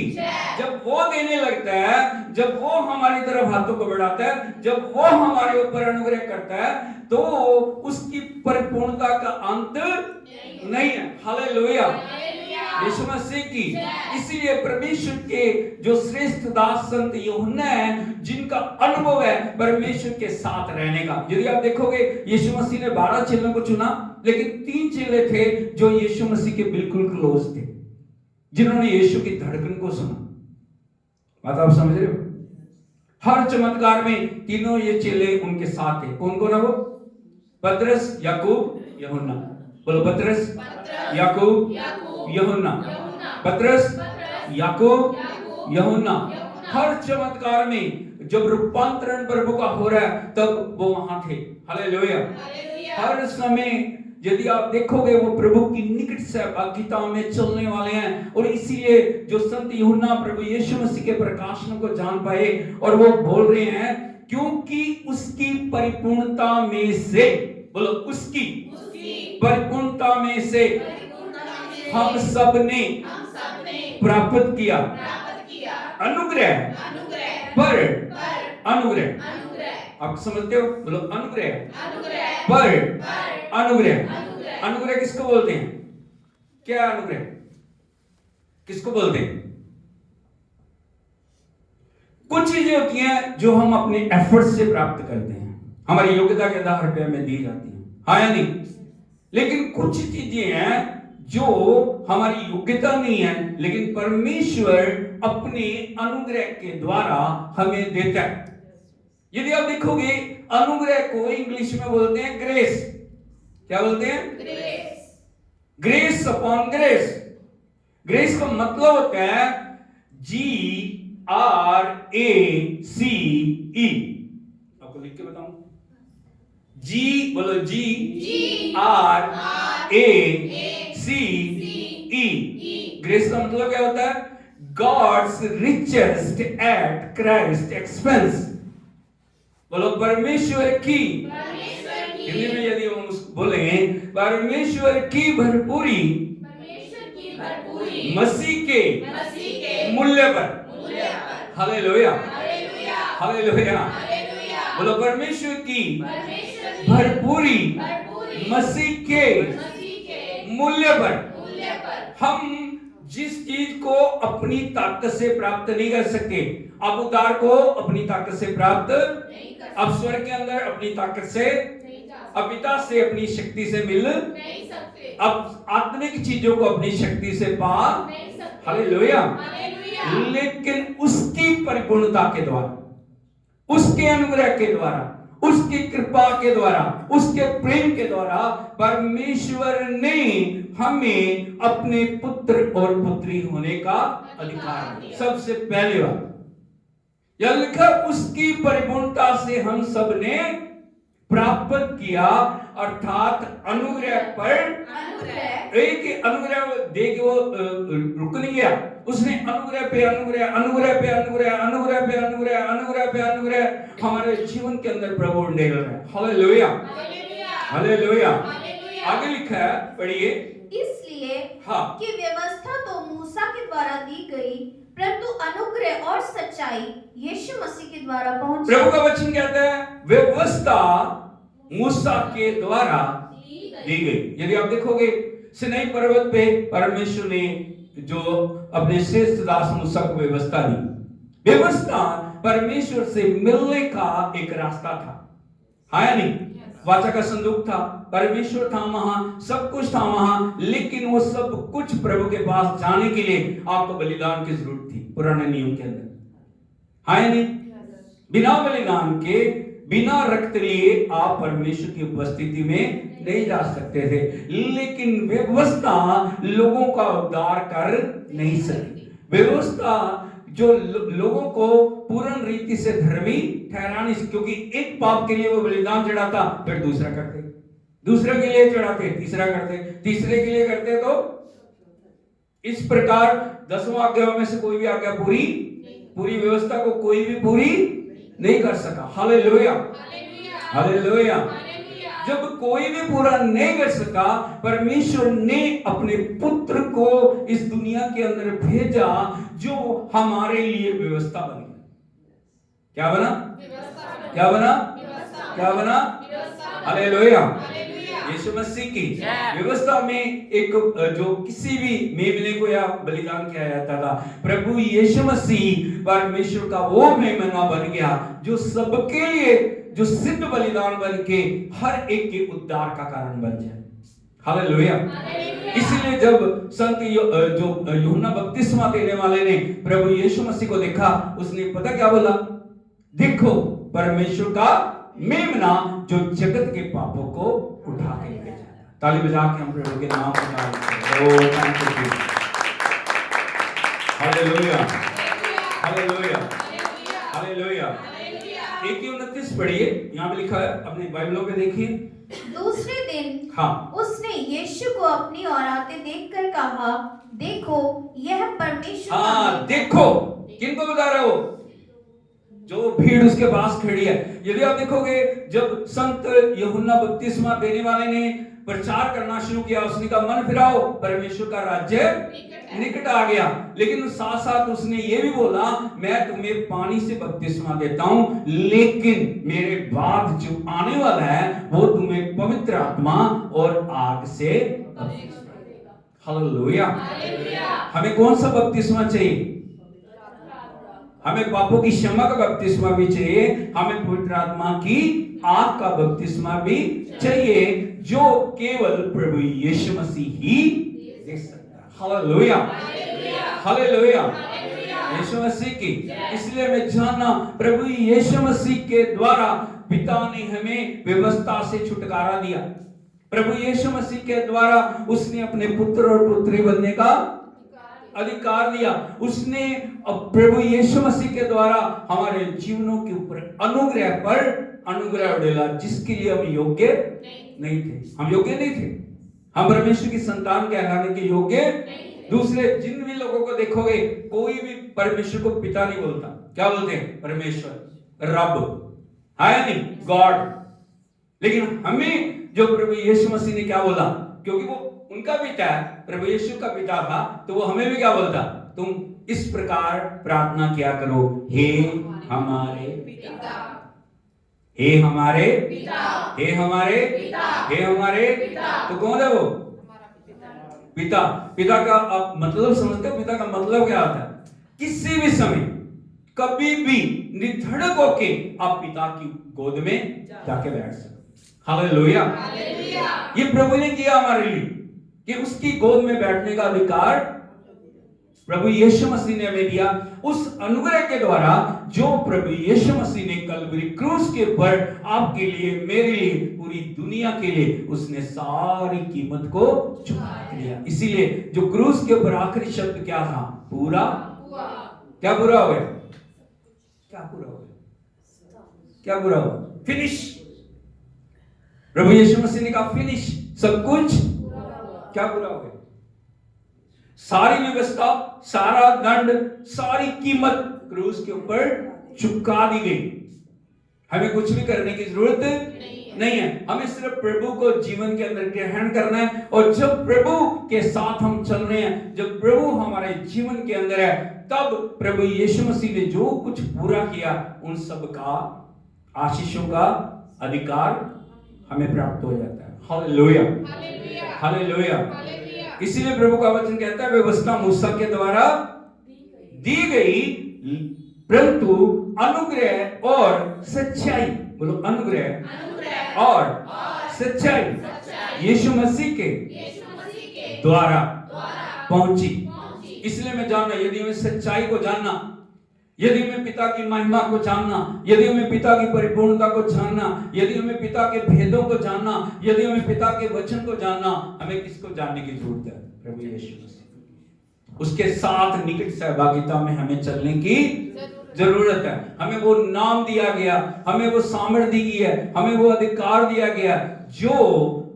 जब वो देने लगता है, जब वो हमारी तरफ हाथों को बढ़ाता है, जब वो हमारे ऊपर अनुग्रह करता है, तो उसकी परिपूर्णता का अंत नहीं है। हालेलुया, यीशु मसीह की। इसीलिए परमेश्वर के जो श्रेष्ठ दास संत यूहन्ना है, जिनका अनुभव है परमेश्वर के साथ रहने का। यदि आप देखोगे, यीशु मसीह ने 12 चेलों को चुना, लेकिन 3 चेले थे जो यीशु मसीह के बिल्कुल क्लोज थे, जिन्होंने यीशु की धड़कन को सुना। बात आप समझ रहे हो? हर चमत्कार में तीनों ये चेले उनके साथ थे। कौन कौन है वो? पतरस, याकूब, यूहन्ना। बोलो पतरस, याकूब, यूहन्ना। पतरस, याकूब, यूहन्ना। हर चमत्कार में जब रूपांतरण प्रभु का हो रहा है, तब वो वहां थे। हालेलुया। हर समय यदि आप देखोगे, वो प्रभु की निकट सहभागिता में चलने वाले हैं। और इसीलिए जो संत यूहन्ना प्रभु यीशु मसीह के प्रकाशन को जान पाए, और वो बोल रहे हैं क्योंकि उसकी परिपूर्णता में से, बोलो उसकी परिपूर्णता में से हम सब ने प्राप्त किया अनुग्रह पर अनुग्रह। आप समझते हो? बोलो अनुग्रह पर अनुग्रह। अनुग्रह किसको बोलते हैं? क्या अनुग्रह किसको बोलते हैं? कुछ चीजें होती हैं जो हम अपने एफर्ट से प्राप्त करते हैं, हमारी योग्यता के आधार पर हमें दी जाती है, हाँ या नहीं? लेकिन कुछ चीजें हैं जो हमारी योग्यता नहीं है, लेकिन परमेश्वर अपने अनुग्रह के द्वारा हमें देता है। यदि आप देखोगे, अनुग्रह को इंग्लिश में बोलते हैं ग्रेस। क्या बोलते हैं? Grace upon grace. ग्रेस का मतलब होता है GRACE। आपको लिख के बताऊं, जी बोलो जी, जी, RACE। ग्रेस का मतलब क्या होता है? God's riches at Christ expense. बोलो परमेश्वर की, हिंदी में यदि हम बोलेंगे परमेश्वर की भरपूरी मसीह के मूल्य पर। Hallelujah, hallelujah. बोलो परमेश्वर की भरपूरी मसीह के मूल्य पर। हम जिस चीज को अपनी ताकत से प्राप्त नहीं कर सकते, आप उद्धार को अपनी ताकत से प्राप्त, आप स्वर्ग के अंदर अपनी ताकत से, अब पिता से अपनी शक्ति से मिल, अब आत्मिक चीजों को अपनी शक्ति से पा, हालेलुया। लेकिन उसकी परिपूर्णता के द्वारा, उसके अनुग्रह के द्वारा, उसकी कृपा के द्वारा, उसके प्रेम के द्वारा परमेश्वर ने हमें अपने पुत्र और पुत्री होने का अधिकार दिया। सबसे पहले बात यह लिखा, उसकी परिपूर्णता से हम सब ने प्राप्त किया, अर्थात अनुग्रह पर एक अनुग्रह दे के वो रुक नहीं गया, उसने अनुग्रह पे अनुग्रह, अनुग्रह पे अनुग्रह, अनुग्रह पे अनुग्रह, अनुग्रह पे अनुग्रह हमारे जीवन के अंदर प्रभु ने डाला है। Hallelujah, hallelujah. आगे लिखा है, पढ़िए। इसलिए हाँ, कि व्यवस्था तो मूसा के द्वारा दी गई, परंतु अनुग्रह और सच्चाई यीशु मसीह के द्वारा पहुंची। प्रभु का वचन कहता है व्यवस्था मूसा के द्वारा दी गई। यदि आप देखोगे सिनाई पर्वत पे परमेश्वर ने जो अपने श्रेष्ठ दास मूसा को व्यवस्था दी, व्यवस्था परमेश्वर से मिलने का एक रास्ता था, हाँ या नहीं? वाचा का संदूक था, परमेश्वर था वहां, सब कुछ था वहां, लेकिन वो सब कुछ प्रभु के पास जाने के लिए आपको बलिदान की जरूरत थी पुराने नियम के अंदर, हाँ या नहीं? बिना बलिदान के, बिना रक्त लिए आप परमेश्वर की उपस्थिति में नहीं जा सकते थे। लेकिन व्यवस्था लोगों का उद्धार कर नहीं सकती। व्यवस्था जो लोगों को पूर्ण रीति से धर्मी ठहराने, क्योंकि एक पाप के लिए वो बलिदान चढ़ाता, फिर दूसरा करते, दूसरे के लिए चढ़ाते, तीसरा करते, तीसरे के लिए करते, तो इस प्रकार 10वां आज्ञा में से कोई भी आज्ञा पूरी व्यवस्था को कोई भी पूरी नहीं कर सका। Hallelujah, hallelujah. जब कोई भी पूरा नहीं कर सका, परमेश्वर ने अपने पुत्र को इस दुनिया के अंदर भेजा, जो हमारे लिए व्यवस्था बन गई। क्या बना? क्या बना? क्या बना? हालेलुया। यीशु मसीह की व्यवस्था में एक जो किसी भी मेमने को या बलिदान किया जाता था, प्रभु यीशु मसीह परमेश्वर का वो मेमना बन गया जो सबके लिए, जो सिद्ध बलिदान बन के हर एक के उद्धार का कारण बन जाए। हालेलुया। इसलिए जब संत जो यूहन्ना बपतिस्मा देने वाले ने प्रभु यीशु मसीह को देखा, उसने पता क्या बोला? देखो परमेश्वर का मेमना जो जगत के पापों को उठा के ले जाता। ताली बजा के हम प्रभु के नाम को हालेलुया, हालेलुया, हालेलुया। 1:29 पढ़िए, यहाँ पे लिखा है, अपने बाइबलों पे देखिए। दूसरे दिन हाँ, उसने यीशु को अपनी ओर आते देखकर कहा, देखो यह परमेश्वर का हाँ, देखो, किनको बता रहे हो? जो भीड़ उसके पास खड़ी है। यदि आप देखोगे, जब संत यूहन्ना बपतिस्मा देने वाले ने प्रचार करना शुरू किया, उसने कहा मन फिराओ, परमेश्वर का राज्य निकट आ गया। लेकिन साथ साथ उसने ये भी बोला, मैं तुम्हें पानी से बपतिस्मा देता हूं, लेकिन मेरे बाद जो आने वाला है वो तुम्हें पवित्र आत्मा और आग से बपतिस्मा देगा। हालेलुया। हमें कौन सा बपतिस्मा चाहिए? हमें पापों की क्षमा का बपतिस्मा भी चाहिए, हमें पवित्र आत्मा की आग का बपतिस्मा भी चाहिए, जो केवल प्रभु यीशु मसीह ही दे सकता है। Hallelujah, hallelujah. यीशु मसीह की, इसलिए मैं जानना, प्रभु यीशु मसीह के द्वारा पिता ने हमें व्यवस्था से छुटकारा दिया। प्रभु यीशु मसीह के द्वारा उसने अपने पुत्र और पुत्री बनने का अधिकार दिया। उसने प्रभु यीशु मसीह के द्वारा हमारे जीवनों के ऊपर अनुग्रह पर अनुग्रह उड़ेला जिसके लिए हम योग्य नहीं थे। हम योग्य नहीं थे, हम परमेश्वर की संतान कहलाने के योग्य दूसरे जिन भी लोगों को देखोगे, कोई भी परमेश्वर को पिता नहीं बोलता। क्या बोलते हैं? परमेश्वर, रब, है नहीं, गॉड। लेकिन हमें जो प्रभु यीशु मसीह ने क्या बोला, क्योंकि वो उनका पिता है, प्रभु यीशु का पिता था, तो वो हमें भी क्या बोलता, तुम इस प्रकार प्रार्थना किया करो, हे हमारे पिता, हे हमारे पिता, हे हमारे पिता, हे हमारे पिता। तो कौन है वो? पिता। पिता का आप मतलब समझते हो? पिता का मतलब क्या होता है? किसी भी समय, कभी भी निधड़क होके आप पिता की गोद में जाके बैठ सकते। हालेलुया। ये प्रभु ने किया हमारे लिए, कि उसकी गोद में बैठने का अधिकार प्रभु यीशु मसीह ने हमें दिया। उस अनुग्रह के द्वारा जो प्रभु यीशु मसीह ने कलवरी क्रूस के ऊपर आपके लिए, मेरे लिए, पूरी दुनिया के लिए उसने सारी कीमत को चुका दिया। इसीलिए जो क्रूस के ऊपर आखिरी शब्द क्या था? पूरा हुआ। क्या पूरा हो गया? क्या पूरा हो गया? क्या पूरा हुआ? फिनिश। प्रभु यीशु मसीह ने कहा फिनिश, सब कुछ क्या पूरा हो गया? सारी व्यवस्था, सारा दंड, सारी कीमत क्रूस के ऊपर चुका दी गई। हमें कुछ भी करने की जरूरत नहीं है। हमें सिर्फ प्रभु को जीवन के अंदर ग्रहण करना है, और जब प्रभु के साथ हम चल रहे हैं, जब प्रभु हमारे जीवन के अंदर है, तब प्रभु यीशु मसीह ने जो कुछ पूरा किया, उन सब का आशीषों का अधिकार हमें प्राप्त हो जाता है। Hallelujah, hallelujah. इसीलिए प्रभु का वचन कहता है, व्यवस्था मूसा के द्वारा दी गई, परंतु अनुग्रह और सच्चाई, बोलो अनुग्रह और सच्चाई यीशु मसीह के द्वारा पहुंची। इसलिए मैं जानना, यदि हमें सच्चाई को जानना, यदि हमें पिता की महिमा को जानना, यदि हमें पिता की परिपूर्णता को जानना, यदि हमें पिता के भेदों को जानना, यदि हमें पिता के वचन को जानना, हमें किसको जानने की जरूरत है? प्रभु यीशु मसीह। उसके साथ निकट सहभागिता में हमें चलने की जरूरत है। हमें वो नाम दिया गया, हमें वो सामर्थ्य दी गई है, हमें वो अधिकार दिया गया जो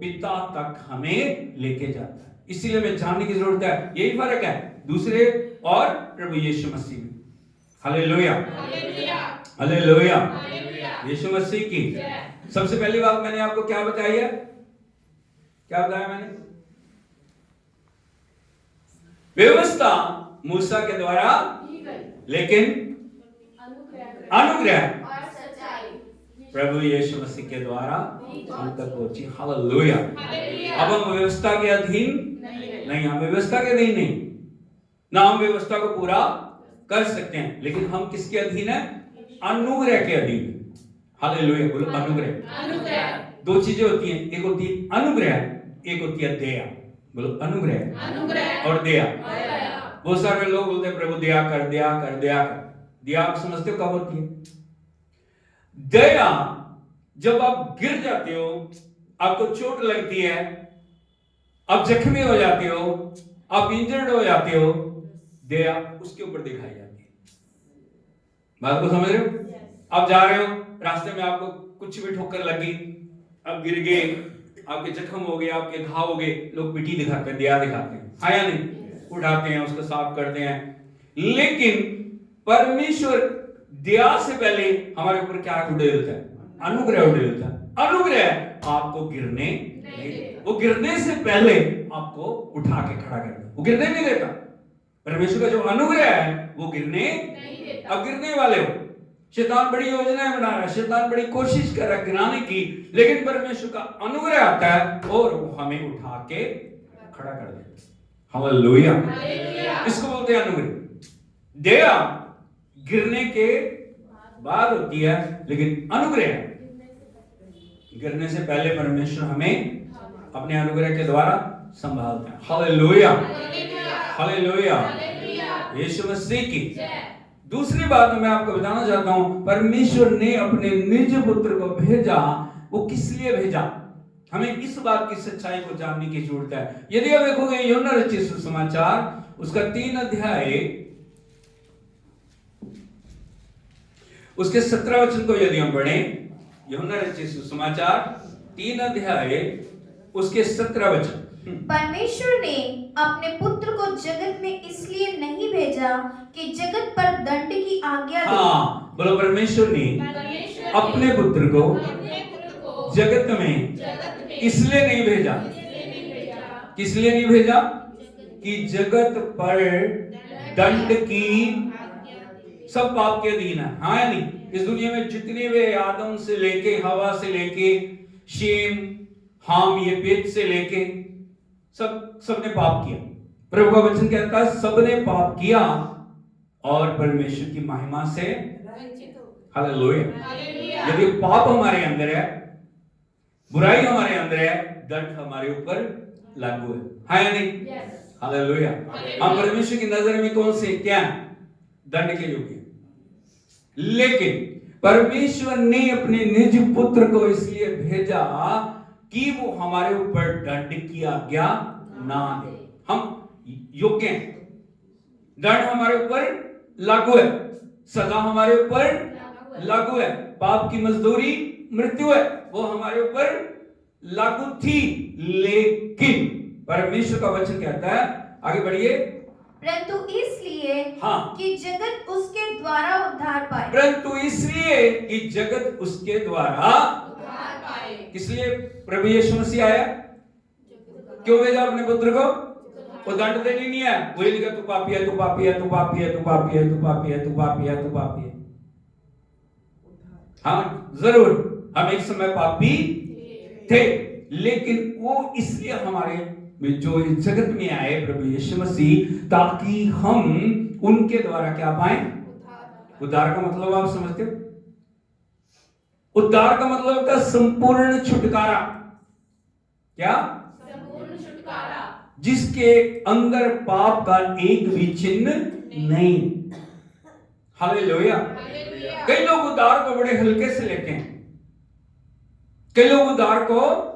पिता तक हमें लेके जाता है। इसीलिए हमें जानने की जरूरत है। यही फर्क है दूसरे और प्रभु यीशु मसीह में। Hallelujah, hallelujah. यीशु मसीह की सबसे पहली बात मैंने आपको क्या बताई है? क्या बताया मैंने? व्यवस्था मूसा के द्वारा, लेकिन अनुग्रह प्रभु यीशु मसीह के द्वारा हम तक पहुंची। हालेलुया। अब हम व्यवस्था के अधीन नहीं, हम व्यवस्था के अधीन नहीं, ना हम व्यवस्था को पूरा कर सकते हैं, लेकिन हम किसके अधीन है? अनुग्रह के अधीन। हालेलुया, बोलो अनुग्रह। दो चीजें होती हैं, एक होती है अनुग्रह, एक होती है दया। बोलो अनुग्रह और दया। बहुत सारे लोग बोलते हैं प्रभु दया कर, दया कर, दया कर। दया आप समझते हो कब होती है? दया जब आप गिर जाते हो, आपको चोट लगती है, आप जख्मी हो जाते हो, आप इंजर्ड हो जाते हो, दया उसके ऊपर दिखाई जाती है। बात को समझ रहे हो? आप जा रहे हो, रास्ते में आपको कुछ भी ठोकर लगी, आप गिर गए, आपके जख्म हो गए, आपके घाव हो गए, लोग पिटी दिखाते हैं, दया दिखाते हैं, हाँ या नहीं? उठाते हैं, उसको साफ करते हैं। लेकिन परमेश्वर दया से पहले हमारे ऊपर क्या उड़ेलता है? अनुग्रह उड़ेलता है। अनुग्रह आपको गिरने नहीं देता, वो गिरने से पहले आपको उठा के खड़ा कर देता, वो गिरने नहीं देता। परमेश्वर का जो अनुग्रह है वो गिरने नहीं देता। अब गिरने वाले हो, शैतान बड़ी योजनाएं बना रहा है, शैतान बड़ी कोशिश कर रहा है गिराने की, लेकिन परमेश्वर का अनुग्रह आता है और वो हमें उठा के खड़ा कर देता है। हालेलुया, इसको बोलते हैं अनुग्रह। दया गिरने के बाद होती है, लेकिन अनुग्रह गिरने से पहले परमेश्वर हमें अपने अनुग्रह के द्वारा संभालता है। हालेलुया, हालेलुया, यीशु मसीह की। दूसरी बात मैं आपको बताना चाहता हूं, परमेश्वर ने अपने निज पुत्र को भेजा। वो किस लिए भेजा? हमें इस बात की सच्चाई को जानने की जरूरत है। यदि आप देखोगे यूहन्ना रचित सुसमाचार उसका 3 अध्याय उसके 17 वचन को यदि हम पढ़ें, यूहन्ना रचित सुसमाचार 3 अध्याय उसके 17 वचन। परमेश्वर ने अपने पुत्र को जगत में इसलिए नहीं भेजा कि जगत पर दंड की आज्ञा दे। हाँ, बोलो परमेश्वर ने अपने पुत्र को जगत में इसलिए नहीं भेजा। किस लिए नहीं भेजा? कि जगत पर दंड की, सब पाप के अधीन है, हाँ या नहीं? इस दुनिया में जितने वे आदम से लेके, हवा से लेके, शेम, हाम, ये पेट से लेके सबने पाप किया। प्रभु का वचन कहता है सबने पाप किया और परमेश्वर की महिमा से हालेलुया। यदि पाप हमारे अंदर है, बुराई हमारे अंदर है, दंड हमारे ऊपर लागू है, हाँ या नहीं? हालेलुया। हम परमेश्वर की नजर में कौन से, क्या दंड के योग्य? लेकिन परमेश्वर ने अपने निज पुत्र को इसलिए भेजा कि वो हमारे ऊपर दंड की आज्ञा ना दे। हम योग्य हैं, दंड हमारे ऊपर लागू है, सजा हमारे ऊपर लागू है, पाप की मजदूरी मृत्यु है, वो हमारे ऊपर लागू थी। लेकिन परमेश्वर का वचन कहता है, आगे बढ़िए, परंतु इसलिए हाँ, कि जगत उसके द्वारा उद्धार पाए। परंतु इसलिए कि जगत उसके द्वारा उद्धार पाए। किसलिए प्रभु यीशु मसीह आया? क्यों भेजा अपने पुत्र को? वो दंड देने नहीं आया। वही लिखा, तू पापी है, तू पापी है, तू पापी है, तू पापी है, तू पापी है, तू पापी है, तू पापी है। हाँ जरूर, हम एक समय पापी थे, लेकिन वो इसलिए हमारे जो जगत में आए प्रभु यीशु मसीह, ताकि हम उनके द्वारा क्या पाएं? उद्धार का मतलब आप समझते हो? उद्धार का मतलब होता है संपूर्ण छुटकारा। क्या? संपूर्ण छुटकारा, जिसके अंदर पाप का एक भी चिन्ह नहीं। हालेलुया। कई लोग उद्धार को बड़े हल्के से लेते हैं। कई लोग उद्धार को,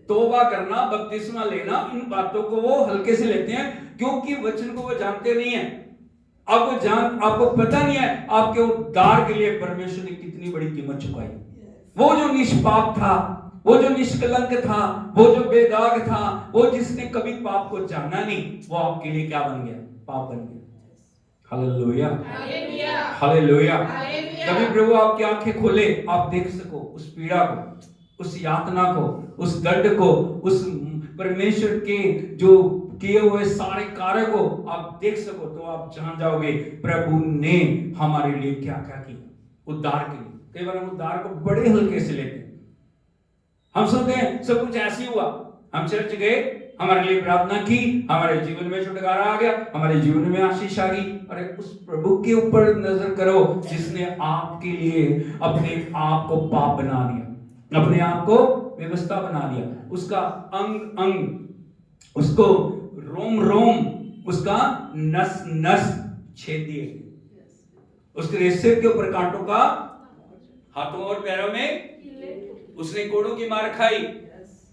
तौबा करना, बपतिस्मा लेना, इन बातों को वो हल्के से लेते हैं, क्योंकि वचन को वो जानते नहीं है। आपको पता नहीं है आपके उद्धार के लिए परमेश्वर ने कितनी बड़ी कीमत चुकाई। वो जो निष्पाप था, वो जो निष्कलंक था, वो जो बेदाग था, वो जिसने कभी पाप को जाना नहीं, वो आपके लिए क्या बन गया? पाप बन गया। Hallelujah, hallelujah. तभी प्रभु आपकी आंखें खोले, आप देख सको उस पीड़ा को, उस यातना को, उस दंड को, उस परमेश्वर के जो किए हुए सारे कार्य को आप देख सको, तो आप जान जाओगे प्रभु ने हमारे लिए क्या क्या किया उद्धार के लिए। कई बार हम उद्धार को बड़े हल्के से लेते हैं। हम सोचते हैं सब कुछ ऐसे ही हुआ, हम चर्च गए, हमारे लिए प्रार्थना की, हमारे जीवन में छुटकारा आ गया, हमारे जीवन में आशीष आ गई। अरे उस प्रभु के ऊपर नजर करो जिसने आपके लिए अपने आप को पाप बना दिया, अपने आप को व्यवस्था बना दिया, उसका अंग अंग, उसको रोम रोम, उसका नस नस छेद दिए, उसके सिर के ऊपर कांटों का, हाथों और पैरों में उसने कोड़ों की मार खाई,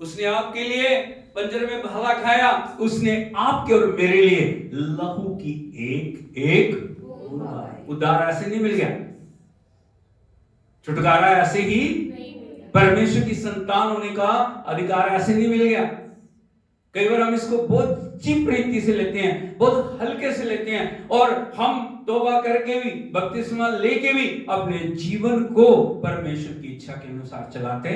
उसने आपके लिए पंजर में भाला खाया, उसने आपके और मेरे लिए लहू की एक एक उद्धार ऐसे नहीं मिल गया, छुटकारा ऐसे ही, परमेश्वर की संतान होने का अधिकार ऐसे नहीं मिल गया। कई बार हम इसको बहुत चीप रीति से लेते हैं, बहुत हल्के से लेते हैं, और हम तौबा करके भी, बपतिस्मा लेके भी अपने जीवन को परमेश्वर की इच्छा के अनुसार चलाते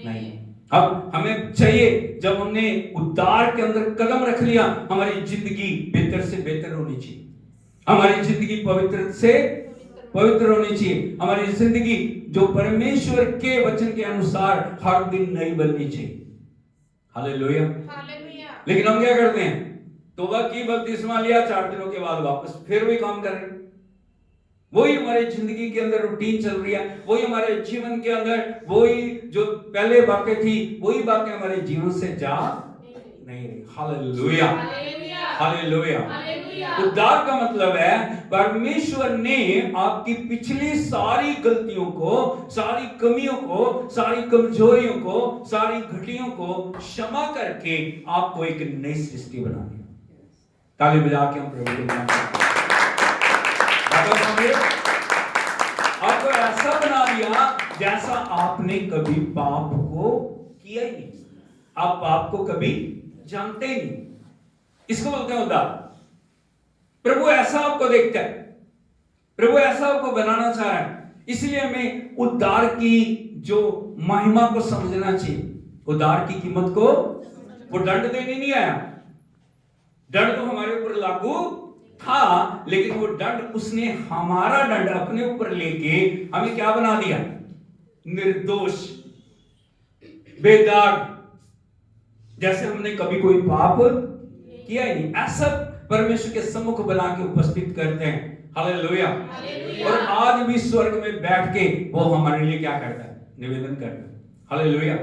नहीं। अब हमें चाहिए, जब हमने उद्धार के अंदर कदम रख लिया, हमारी जिंदगी बेहतर से बेहतर होनी चाहिए, हमारी जिंदगी पवित्र से पवित्र होनी चाहिए, हमारी जिंदगी जो परमेश्वर के वचन के अनुसार हर दिन नई बननी चाहिए। हालेलुया। लेकिन हम क्या करते हैं? तौबा की, बपतिस्मा लिया, 4 दिनों के बाद वापस फिर वही काम कर रहे हैं। वही हमारे जिंदगी के अंदर रूटीन चल रही है, वही हमारे जीवन के अंदर, वही जो पहले बातें थी, वही बातें हमारे जीवन से जा नहीं रही। Hallelujah, hallelujah. उद्धार का मतलब है परमेश्वर ने आपकी पिछली सारी गलतियों को, सारी कमियों को, सारी कमजोरियों को, सारी घटियों को क्षमा करके आपको एक नई सृष्टि बना दिया। ताली बजा के हम प्रभु को आपको ऐसा बना दिया जैसा आपने कभी पाप को किया ही नहीं, आप पाप को कभी जानते ही नहीं। इसको बोलते हैं उद्धार। प्रभु ऐसा आपको देखता है, प्रभु ऐसा आपको बनाना चाह रहा है। इसलिए हमें उद्धार की जो महिमा को समझना चाहिए, उद्धार की कीमत को। वो दंड देने नहीं आया, दंड तो हमारे ऊपर लागू था, लेकिन वो दंड उसने हमारा दंड अपने ऊपर लेके हमें क्या बना दिया? निर्दोष, बेदाग, जैसे हमने कभी कोई पाप किया ही नहीं, ऐसा परमेश्वर के सम्मुख बना के उपस्थित करते हैं। हालेलुया। और आज भी स्वर्ग में बैठ के वो हमारे लिए क्या करता है? निवेदन करता है। हालेलुया।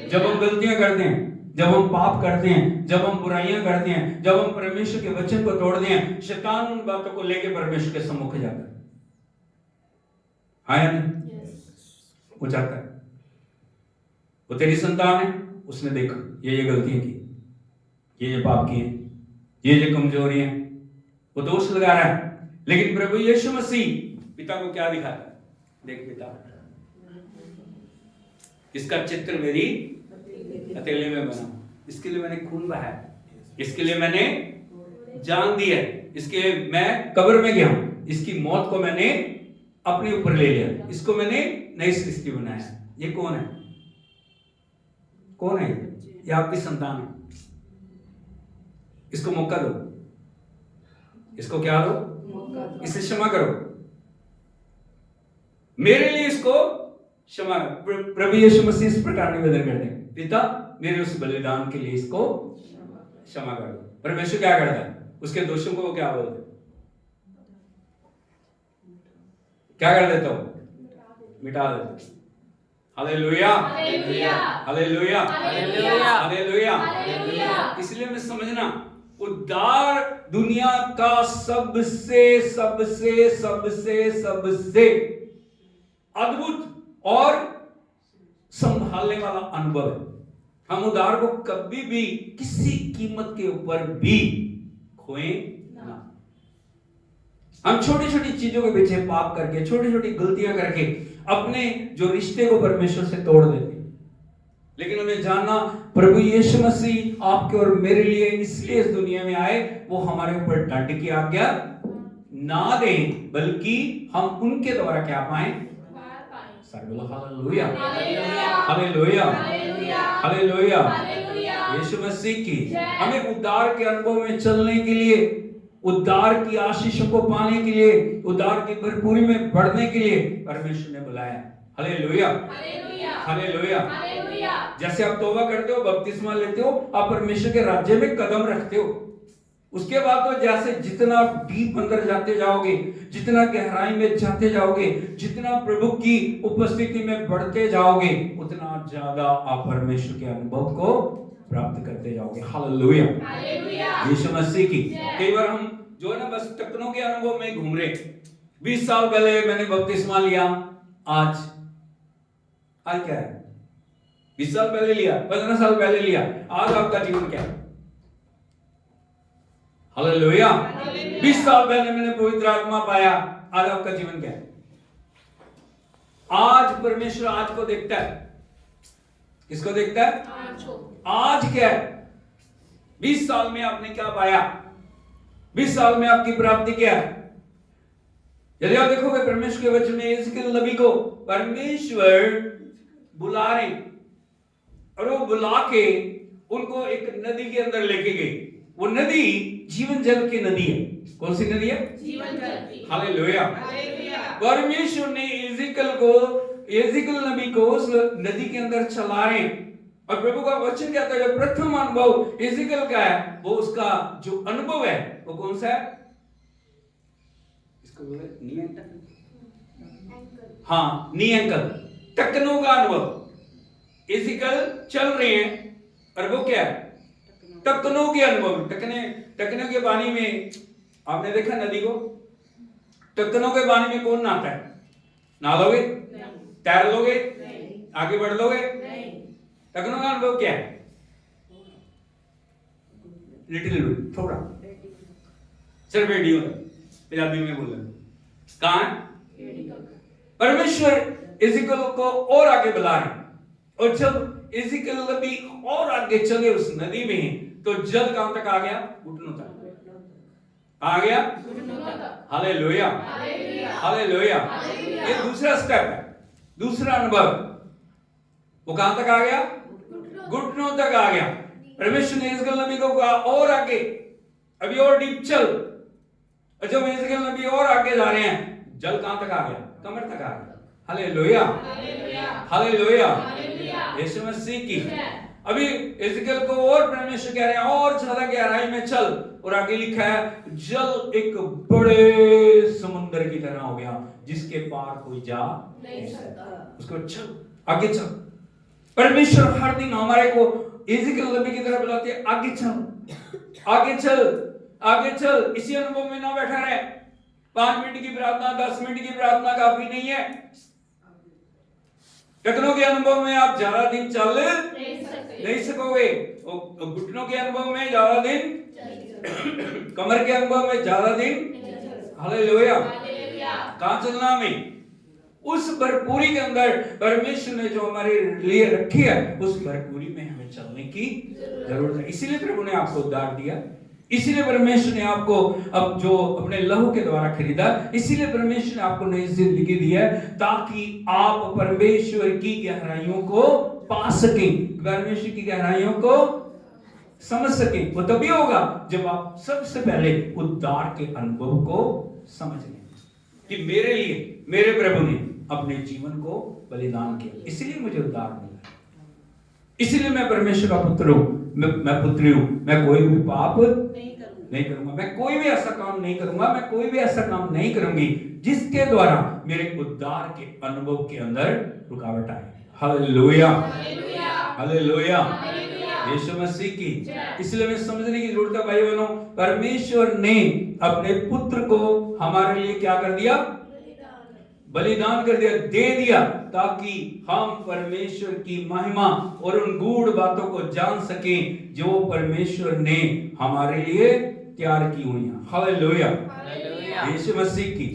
जब हम गलतियां करते हैं, जब हम पाप करते हैं, जब हम बुराइयां करते हैं, जब हम परमेश्वर के वचन को तोड़ते हैं, शैतान उन बातों को लेके परमेश्वर के सम्मुख जाता है। हाँ या नहीं? वो जाता है, वो तेरी संतान है, उसने देखा ये गलतियां की, ये पाप किए, ये कमजोरी है, वो दोष लगा रहा है। लेकिन प्रभु यीशु मसीह पिता को क्या दिखाता? देख पिता, इसका चित्र मेरी हथेली में बना, इसके लिए मैंने खून बहाया, इसके लिए मैंने जान दी है, इसके लिए मैं कब्र में गया हूं, इसकी मौत को मैंने अपने ऊपर ले लिया, इसको मैंने नई सृष्टि बनाया। ये कौन है? कौन है? ये आपकी संतान है। इसको मौका दो, इसको क्या दो? इसे क्षमा करो, मेरे लिए इसको क्षमा। प्रभु यीशु मसीह इस प्रकार निवेदन करते हैं, पिता मेरे उस बलिदान के लिए इसको क्षमा कर दो। परमेश्वर क्या करता है? उसके दोषों को क्या बोलते? क्या कर देता हूं? मिटा देता। Hallelujah, hallelujah, hallelujah, hallelujah, hallelujah. इसलिए मैं समझना, उद्धार दुनिया का सबसे सबसे सबसे सबसे अद्भुत और संभालने वाला अनुभव है। हम उद्धार को कभी भी किसी कीमत के ऊपर भी खोए ना। हम छोटी छोटी चीजों के पीछे पाप करके, छोटी छोटी गलतियां करके अपने जो रिश्ते को परमेश्वर से तोड़ देते। लेकिन हमें जानना, प्रभु यीशु मसीह आपके और मेरे लिए इसलिए इस दुनिया में आए, वो हमारे ऊपर दंड की आज्ञा ना दें, बल्कि हम उनके द्वारा क्या पाएं? हालेलुया, हालेलुया, हालेलुया, यीशु मसीह की। हमें उद्धार के अनुभव में चलने के लिए, उद्धार की आशीषों को पाने के लिए, उद्धार की भरपूरी में बढ़ने के लिए परमेश्वर ने बुलाया। Hallelujah, hallelujah. जैसे आप तौबा करते हो, बपतिस्मा लेते हो, आप परमेश्वर के राज्य में कदम रखते हो। उसके बाद तो जैसे जितना डीप अंदर जाते जाओगे, जितना गहराई में जाते जाओगे, जितना प्रभु की उपस्थिति में बढ़ते जाओगे, उतना ज्यादा आप परमेश्वर के अनुभव को प्राप्त करते जाओगे। हालेलुया, यीशु मसीह की। कई बार हम जो है ना, बस टकनों के अनुभव में घूम रहे। 20 साल पहले मैंने बपतिस्मा लिया, आज क्या है? 20 साल पहले लिया, 15 साल पहले लिया, आज आपका जीवन क्या है? हालेलुया। 20 साल पहले मैंने पवित्र आत्मा पाया, आज आपका जीवन क्या है? आज परमेश्वर आज को देखता है। किसको देखता है? आज क्या है? 20 साल में आपने क्या पाया? 20 साल में आपकी प्राप्ति क्या है? यदि आप देखोगे परमेश्वर के वचन में, यिर्मयाह नबी को परमेश्वर बुला रहे, और वो बुला के उनको एक नदी के अंदर लेके गए। वो नदी जीवन जल की नदी है। कौन सी नदी है? जीवन जल की। Hallelujah, hallelujah. परमेश्वर ने यिर्मयाह नबी को उस नदी के अंदर चला रहे, और प्रभु का वचन कहता है, प्रथम अनुभव यिर्मयाह का है, वो उसका जो अनुभव है वो कौन सा है? इसको बोले नी एंकल। हाँ, नी एंकल, टकनों का अनुभव। यिर्मयाह चल रहे हैं, और वो क्या है? टकनों के अनुभव। टकनों के पानी में आपने देखा नदी को? टकनों के पानी में कौन नहाता है? नहा लोगे? तैर लोगे? आगे बढ़ लोगे? टकनों का अनुभव क्या है? लिटिल बिट, थोड़ा, सिर्फ एडी होता है। पंजाबी में बोल रहे, कहां है? परमेश्वर इज़िकल को और आगे बुला रहे हैं। और जब इज़िकल भी और आगे चले उस नदी में, तो जल कहां तक आ गया? घुटनों तक आ गया। Hallelujah, hallelujah. ये दूसरा स्टेप है, दूसरा अनुभव। वो कहां तक आ गया? घुटनों तक आ गया। परमेश्वर ने इज़िकल नबी को कहा और आगे, अभी और डीप चल। और जब इज़िकल नबी और आगे जा रहे हैं, जल कहां तक आ गया? कमर तक आ गया। हालेलुया, हालेलुया, यीशु मसीह की। अभी इज़िकल को और परमेश्वर कह रहे हैं और ज्यादा गहराई में चल, और आगे लिखा है जल एक बड़े समुद्र की तरह हो गया जिसके पार कोई जा नहीं सकता। उसको चल, आगे चल। परमेश्वर हर दिन हमारे को इज़िकल नबी की तरह बुलाते हैं, आगे चल, आगे चल, आगे चल। इसी अनुभव में ना बैठा रहे। 5 मिनट की प्रार्थना, 10 मिनट की प्रार्थना काफी नहीं है। कितनों के अनुभव में आप ज्यादा दिन चल नहीं सकोगे। घुटनों के अनुभव में ज्यादा दिन, कमर के अनुभव में ज्यादा दिन। हालेलुया। कहां चलना हमें? उस भरपूरी के अंदर परमेश्वर ने जो हमारे लिए रखी है, उस भरपूरी में हमें चलने की जरूरत है। इसीलिए प्रभु ने आपको उद्धार दिया, इसीलिए परमेश्वर ने आपको अब जो अपने लहू के द्वारा खरीदा, इसीलिए परमेश्वर ने आपको नई जिंदगी दी है, ताकि आप परमेश्वर की गहराइयों को पा सकें, परमेश्वर की गहराइयों को समझ सकें। वो तभी होगा जब आप सबसे पहले उद्धार के अनुभव को समझ लें कि मेरे लिए मेरे प्रभु ने अपने जीवन को बलिदान किया, इसलिए मुझे उद्धार मिला, इसलिए मैं परमेश्वर का पुत्र हूं, मैं पुत्री हूं। मैं कोई भी पाप नहीं करूंगा, मैं कोई भी ऐसा काम नहीं करूंगा, मैं कोई भी ऐसा काम नहीं करूंगी जिसके द्वारा मेरे उद्धार के अनुभव के अंदर रुकावट आए। हालेलुया, हालेलुया, यीशु मसीह की। इसलिए हमें समझने की जरूरत है भाई बहनों, परमेश्वर ने अपने पुत्र को हमारे लिए क्या कर दिया? बलिदान कर दिया, दे दिया, ताकि हम परमेश्वर की महिमा और उन गूढ़ बातों को जान सकें जो परमेश्वर ने हमारे लिए तैयार की हुई हैं। हालेलुया, यीशु मसीह की।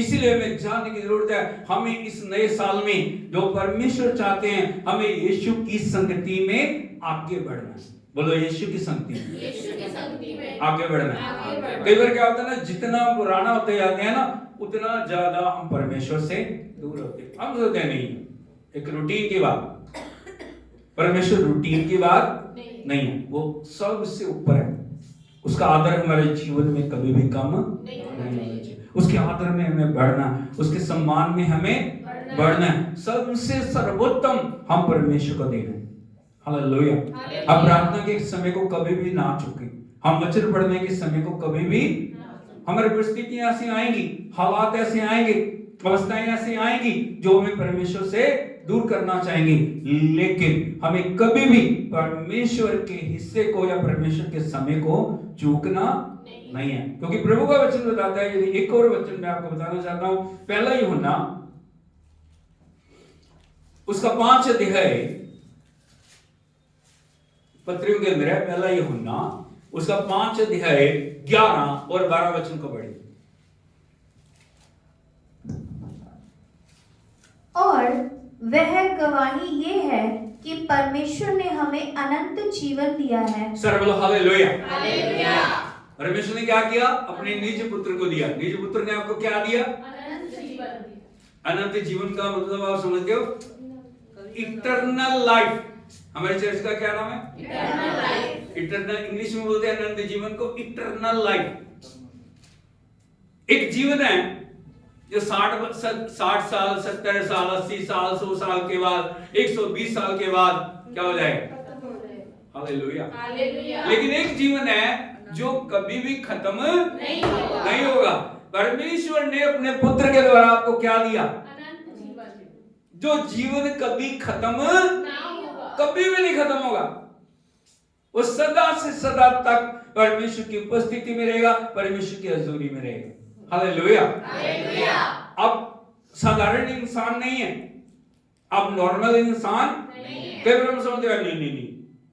इसलिए हमें जानने की जरूरत है, हमें इस नए साल में जो परमेश्वर चाहते हैं, हमें यीशु की संगति में आगे बढ़ना है। बोलो यीशु की संगति में आगे बढ़ना है। कई बार क्या होता है ना, जितना पुराना होते जाते हैं ना, उतना ज्यादा हम परमेश्वर से दूर होते हैं। हम सोचते नहीं, एक रूटीन की बात, परमेश्वर रूटीन की बात नहीं है, वो सबसे ऊपर है। उसका आदर हमारे जीवन में कभी भी कम नहीं होना चाहिए। उसके आदर में हमें बढ़ना, उसके सम्मान में हमें बढ़ना है। सबसे सर्वोत्तम हम परमेश्वर को देना है। हालेलुया। हम प्रार्थना के समय को कभी भी ना चूकें, हम वचन पढ़ने के समय को कभी भी, हमारी परिस्थितियां ऐसी आएंगी, हालात ऐसे आएंगे, अवस्थाएं ऐसी आएंगी जो हमें परमेश्वर से दूर करना चाहेंगे, लेकिन हमें कभी भी परमेश्वर के हिस्से को या परमेश्वर के समय को चूकना नहीं है। क्योंकि प्रभु का वचन बताता है, यदि एक और वचन मैं आपको बताना चाहता हूं, पहला यूहन्ना उसका 5 अध्याय पत्रियों के अंदर है। पहला यूहन्ना उसका 5 अध्याय 11 और 12 वचन को पढ़िए। और वह गवाही ये है कि परमेश्वर ने हमें अनंत जीवन दिया है। सर बोलो हालेलुया। हालेलुया। परमेश्वर ने क्या किया? अपने निज पुत्र को दिया। निज पुत्र ने आपको क्या दिया? अनंत जीवन दिया। अनंत जीवन का मतलब आप समझते हो? Eternal life. हमारे चर्च का क्या नाम है? Eternal life. इटर्नल इंग्लिश में बोलते हैं अनंत जीवन को इटर्नल लाइफ। एक जीवन है जो 60 साल, 70 साल, 80 साल, 100 साल के बाद, 120 साल के बाद क्या हो जाएगा? हालेलुया। हालेलुया। लेकिन एक जीवन है जो कभी भी खत्म नहीं होगा। परमेश्वर ने अपने पुत्र के द्वारा आपको क्या दिया? अनंत जीवन, जो जीवन कभी खत्म नहीं होगा, कभी भी नहीं खत्म होगा। वो सदा से सदा तक परमेश्वर की उपस्थिति में रहेगा, परमेश्वर की हजूरी में रहेगा। हालेलुया। हालेलुया। अब साधारण इंसान नहीं है, अब नॉर्मल इंसान नहीं है। कई बार हम समझते हैं नहीं,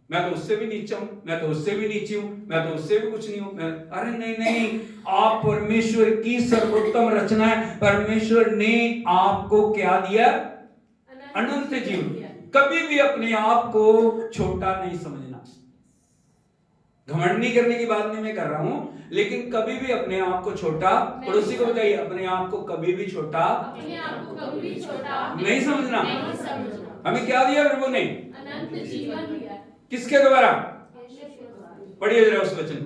मैं तो उससे भी नीचा हूं, मैं तो उससे भी नीचे हूं, मैं तो उससे भी कुछ नहीं हूं। अरे नहीं, आप परमेश्वर की सर्वोत्तम रचना है। परमेश्वर ने आपको क्या दिया? अनंत जीवन। कभी भी अपने आप को छोटा नहीं समझना। घमंड नहीं करने की बात नहीं मैं कर रहा हूं, लेकिन कभी भी अपने आप को छोटा, पड़ोसी को बताइए, अपने आप को कभी भी छोटा नहीं समझना। हमें क्या दिया प्रभु ने? अनंत जीवन दिया। किसके द्वारा? पढ़िए जरा उस वचन।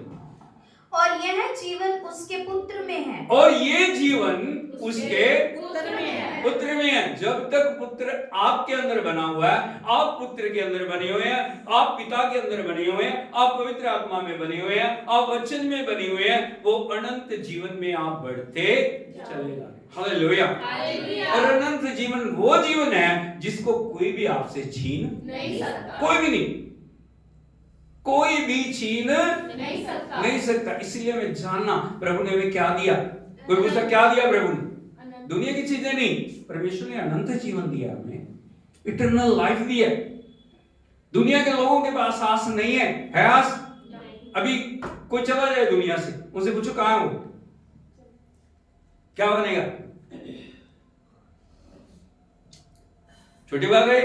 और यह जीवन उसके पुत्र में है। और ये जीवन उसके पुत्र में है। जब तक पुत्र आपके अंदर बना हुआ है, आप पुत्र के अंदर बने हुए हैं, आप पिता के अंदर बने हुए हैं, आप पवित्र आत्मा में बने हुए हैं, आप वचन में बने हुए हैं, वो अनंत जीवन में आप बढ़ते चले जा रहे हैं। हालेलुया। और अनंत जीवन वो जीवन है जिसको कोई भी आपसे छीन नहीं सकता। कोई भी नहीं, कोई भी छीन नहीं सकता। इसलिए हमें जानना प्रभु ने हमें क्या दिया। कोई पूछता क्या दिया प्रभु ने? दुनिया की चीजें नहीं, परमेश्वर ने अनंत जीवन दिया, हमें इटर्नल लाइफ दिया। दुनिया के लोगों के पास आस नहीं है आस? अभी कोई चला जाए दुनिया से, उनसे पूछो कहां है वो, क्या बनेगा? छोटी बात है।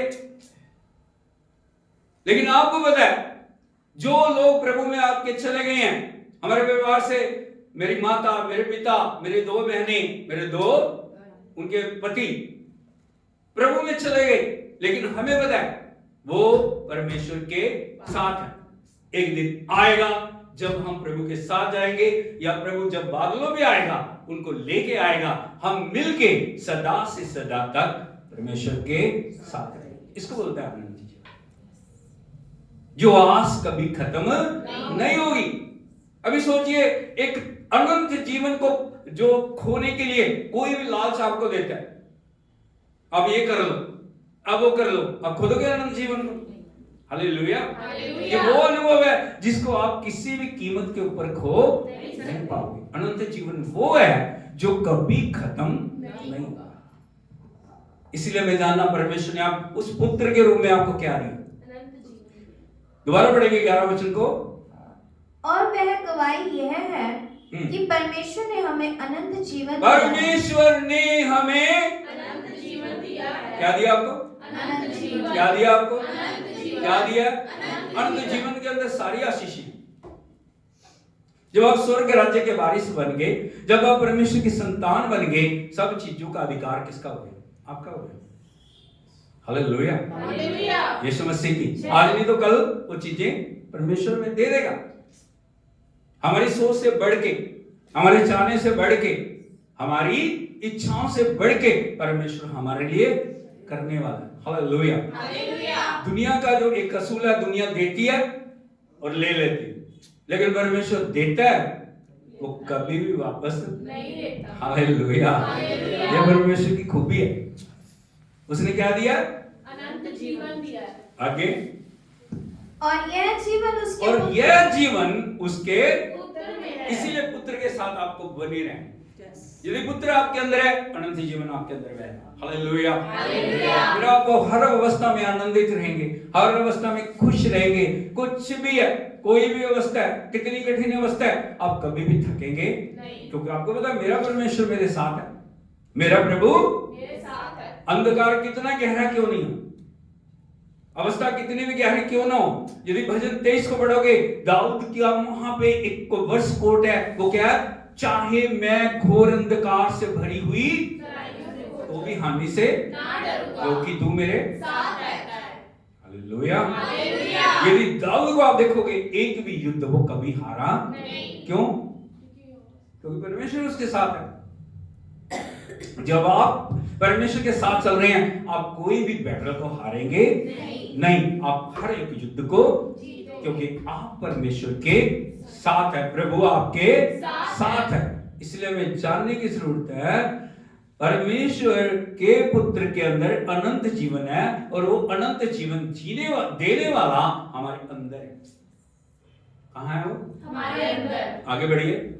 लेकिन आपको पता है, जो लोग प्रभु में आपके चले गए हैं, हमारे परिवार से मेरी माता, मेरे पिता, मेरे 2 बहनें, मेरे 2 उनके पति प्रभु में चले गए, लेकिन हमें पता है वो परमेश्वर के साथ है। एक दिन आएगा जब हम प्रभु के साथ जाएंगे, या प्रभु जब बादलों में आएगा, उनको लेके आएगा, हम मिलके सदा से सदा तक परमेश्वर के साथ रहेंगे। इसको बोलता है अनंत जीवन, जो आस कभी खत्म नहीं होगी। अभी सोचिए, एक अनंत जीवन को जो खोने के लिए कोई भी लालच आपको देता है, अब ये कर लो, अब वो कर लो, अब खोदोगे अनंत जीवन को? हालेलुया। ये वो अनुभव है जिसको आप किसी भी कीमत के ऊपर खो नहीं पाओगे। अनंत जीवन वो है जो कभी खत्म नहीं होगा। इसलिए मैं जानना, परमेश्वर ने आप उस पुत्र के रूप में आपको क्या दिया? दोबारा पढ़ेंगे 11 वचन को। और वह गवाही यह है कि परमेश्वर ने हमें अनंत जीवन परमेश्वर ने हमें अनंत जीवन दिया है। क्या दिया आपको? अनंत जीवन। क्या दिया आपको? अनंत जीवन। क्या दिया? अनंत अनंत जीवन के अंदर सारी आशीषें। जब आप स्वर्ग राज्य के वारिस बन गए, जब आप परमेश्वर की संतान बन गए, सब चीजों का अधिकार किसका हो गया? आपका हो गया। हालेलुया। हालेलुया। यीशु मसीह की आज नहीं तो कल वो चीजें परमेश्वर में दे देगा। हमारी सोच से बढ़ के, हमारे चाहने से बढ़ के, हमारी इच्छाओं से बढ़ के परमेश्वर हमारे लिए करने वाला है। हालेलुया। दुनिया का जो एक असूल है, दुनिया देती है और ले लेती है, लेकिन परमेश्वर देता है, वो कभी भी वापस नहीं देता। हालेलुया। ये परमेश्वर की खूबी है। उसने क्या दिया? अनंत जीवन दिया। आगे। और यह जीवन उसके पुत्र में है। इसीलिए पुत्र के साथ आपको बने रहें। यदि पुत्र आपके अंदर है, अनंत जीवन आपके अंदर है। हालेलुया। फिर आप हर अवस्था में आनंदित रहेंगे, हर अवस्था में खुश रहेंगे। कुछ भी है, कोई भी अवस्था है, कितनी कठिन अवस्था है, आप कभी भी थकेंगे नहीं, क्योंकि आपको पता है मेरा परमेश्वर मेरे साथ है, मेरा प्रभु मेरे साथ है। अंधकार कितना गहरा क्यों नहीं हो, अवस्था कितनी भी गहरी क्यों ना हो, यदि भजन 23 को पढ़ोगे, दाऊद की वहां पे एक वर्ष कोट है, वो क्या है? चाहे मैं घोर अंधकार से भरी हुई तो भी हानि से ना डरूंगा, क्योंकि तू मेरे साथ रहता है। हालेलुया। हालेलुया। यदि दाऊद को आप देखोगे, एक भी युद्ध वो कभी हारा नहीं। क्यों? क्योंकि परमेश्वर उसके साथ है। जब आप परमेश्वर के साथ चल रहे हैं, आप कोई भी बैटल को हारेंगे नहीं, आप हर एक युद्ध को, क्योंकि आप परमेश्वर के साथ है, प्रभु आपके साथ है। इसलिए हमें जानने की जरूरत है, परमेश्वर के पुत्र के अंदर अनंत जीवन है, और वो अनंत जीवन देने वाला हमारे अंदर है। कहाँ है वो? हमारे अंदर। आगे बढ़िए।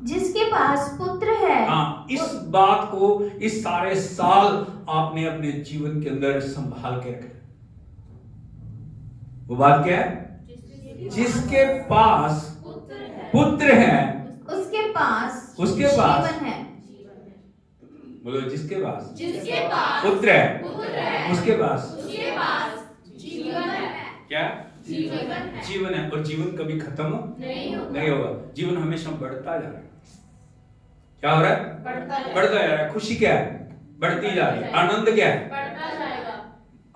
जिसके पास पुत्र है। हाँ, इस बात को इस सारे साल आपने अपने जीवन के अंदर संभाल के रखा। वो बात क्या है? जिसके पास पुत्र है उसके पास जीवन है। बोलो जिसके पास जिसके पास पुत्र है पुत्र है उसके पास उसके पास जीवन है। क्या जीवन है। जीवन है। और जीवन कभी खत्म नहीं होगा। नहीं होगा। जीवन हमेशा बढ़ता जा रहा है। क्या हो रहा है? बढ़ता जाएगा। बढ़ता जा रहा है। खुशी क्या है? बढ़ती जा रही है। आनंद क्या है? बढ़ता जाएगा।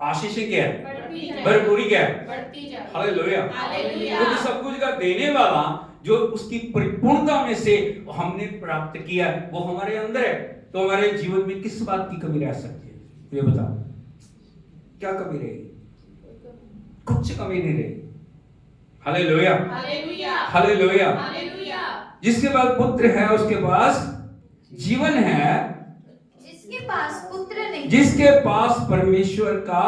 आशीष क्या है? बढ़ती जाएगी। भरपूरी क्या है? बढ़ती जाएगी। हालेलुया। हालेलुया। क्योंकि सब कुछ का देने वाला जो उसकी परिपूर्णता में से हमने प्राप्त किया है वो हमारे अंदर है। तो हमारे जीवन में किस बात की कमी रह सकती है? ये बताओ, क्या कमी रहेगी? कुछ कमी नहीं रहेगी। हालेलुया। हालेलुया। हालेलुया। हालेलुया। जिसके पास पुत्र है उसके पास जीवन है। जिसके पास पुत्र नहीं, जिसके पास परमेश्वर का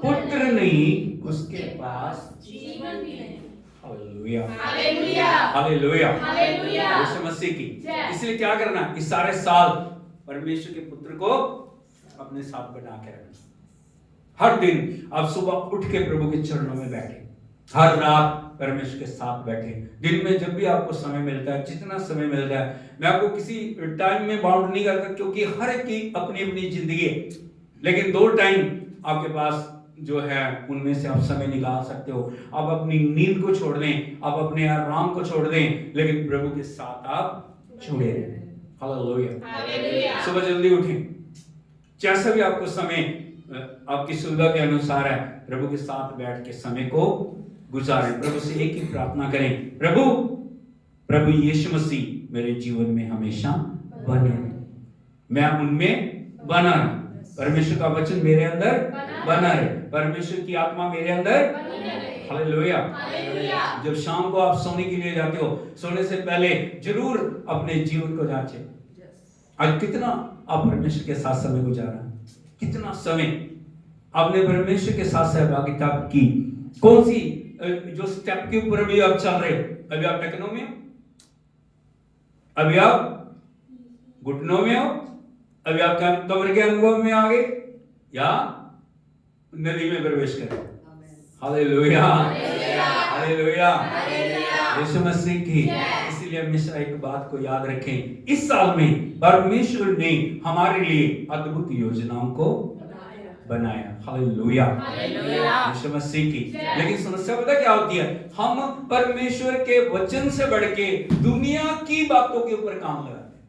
पुत्र नहीं उसके पास जीवन भी नहीं। हालेलुया। हालेलुया। हालेलुया। हालेलुया। यीशु मसीह की। जय। इसलिए क्या करना? इस सारे साल परमेश्वर के पुत्र को अपने साथ बना के रखना। हर दिन आप सुबह उठ के प्रभु के चरणों में बैठे, हर रात परमेश्वर के साथ बैठे, दिन में जब भी आपको समय मिलता है, जितना समय मिलता है। मैं आपको किसी टाइम में बाउंड नहीं करता क्योंकि हर एक की अपनी अपनी जिंदगी है, लेकिन 2 टाइम आपके पास जो है उनमें से आप समय निकाल सकते हो। आप अपनी नींद को छोड़ दें, आप अपने आराम को छोड़ दें, लेकिन प्रभु के साथ आप जुड़े रहें। हालेलुया। हालेलुया। सुबह जल्दी उठें, जैसा भी आपको समय आपकी सुविधा के अनुसार है, प्रभु के साथ बैठ के समय को गुजारें। प्रभु से एक ही प्रार्थना करें, प्रभु यीशु मसीह मेरे जीवन में हमेशा बने रहे, मैं उनमें बना रहूं। परमेश्वर का वचन मेरे अंदर बना रहे, परमेश्वर की आत्मा मेरे अंदर। हालेलुया। हालेलुया। जब शाम को आप सोने के लिए जाते हो, सोने से पहले जरूर अपने जीवन को जांचें। आज कितना आप परमेश्वर के साथ समय गुजारा, कितना समय आपने परमेश्वर के साथ सहभागिता की, कौन सी जो स्टेप के ऊपर अभी आप चल रहे हो? अभी आप टेक्नो में हो, अभी आप घुटनों में हो, अभी आप कमर के अनुभव में आ गए, या नदी में प्रवेश करें? हालेलुया। हालेलुया। यीशु मसीह की। इसलिए हमेशा एक बात को याद रखें, इस साल में परमेश्वर ने हमारे लिए अद्भुत योजनाओं को बनाया। हालेलुया। यीशु मसीह की। लेकिन समस्या पता क्या होती है? हम परमेश्वर के वचन से बढ़ के दुनिया की बातों के ऊपर काम लगाते हैं।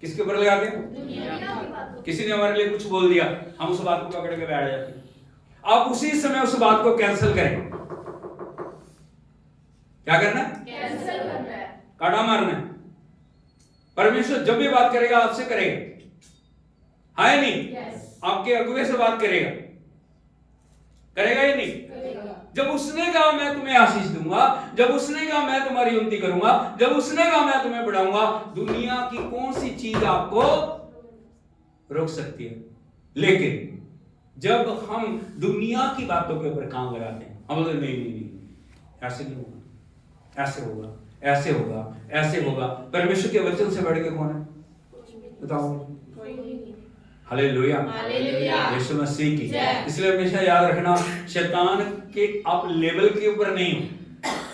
किसके ऊपर लगाते हैं? किसी ने हमारे लिए कुछ बोल दिया, हम उस बात को पकड़ के बैठ जाते हैं। आप उसी समय उस बात को कैंसिल करें। क्या करना है? कैंसिल करना है, काटा मारना है। परमेश्वर जब भी बात करेगा आपसे करेगा, हाँ या नहीं? आपके अगुवे से बात करेगा, करेगा या नहीं? जब उसने कहा मैं तुम्हें आशीष दूंगा, जब उसने कहा मैं तुम्हारी उन्नति करूंगा, जब उसने कहा मैं तुम्हें बढ़ाऊंगा, दुनिया की कौन सी चीज आपको रोक सकती है? लेकिन जब हम दुनिया की बातों के ऊपर काम लगाते हैं, हम बोलते नहीं, ऐसे नहीं होगा, ऐसे होगा, ऐसे होगा, ऐसे होगा। परमेश्वर के वचन से बढ़ के कौन है? बताओ। हालेलुया। यीशु मसीह की। इसलिए हमेशा याद रखना, शैतान के आप लेवल के ऊपर नहीं हो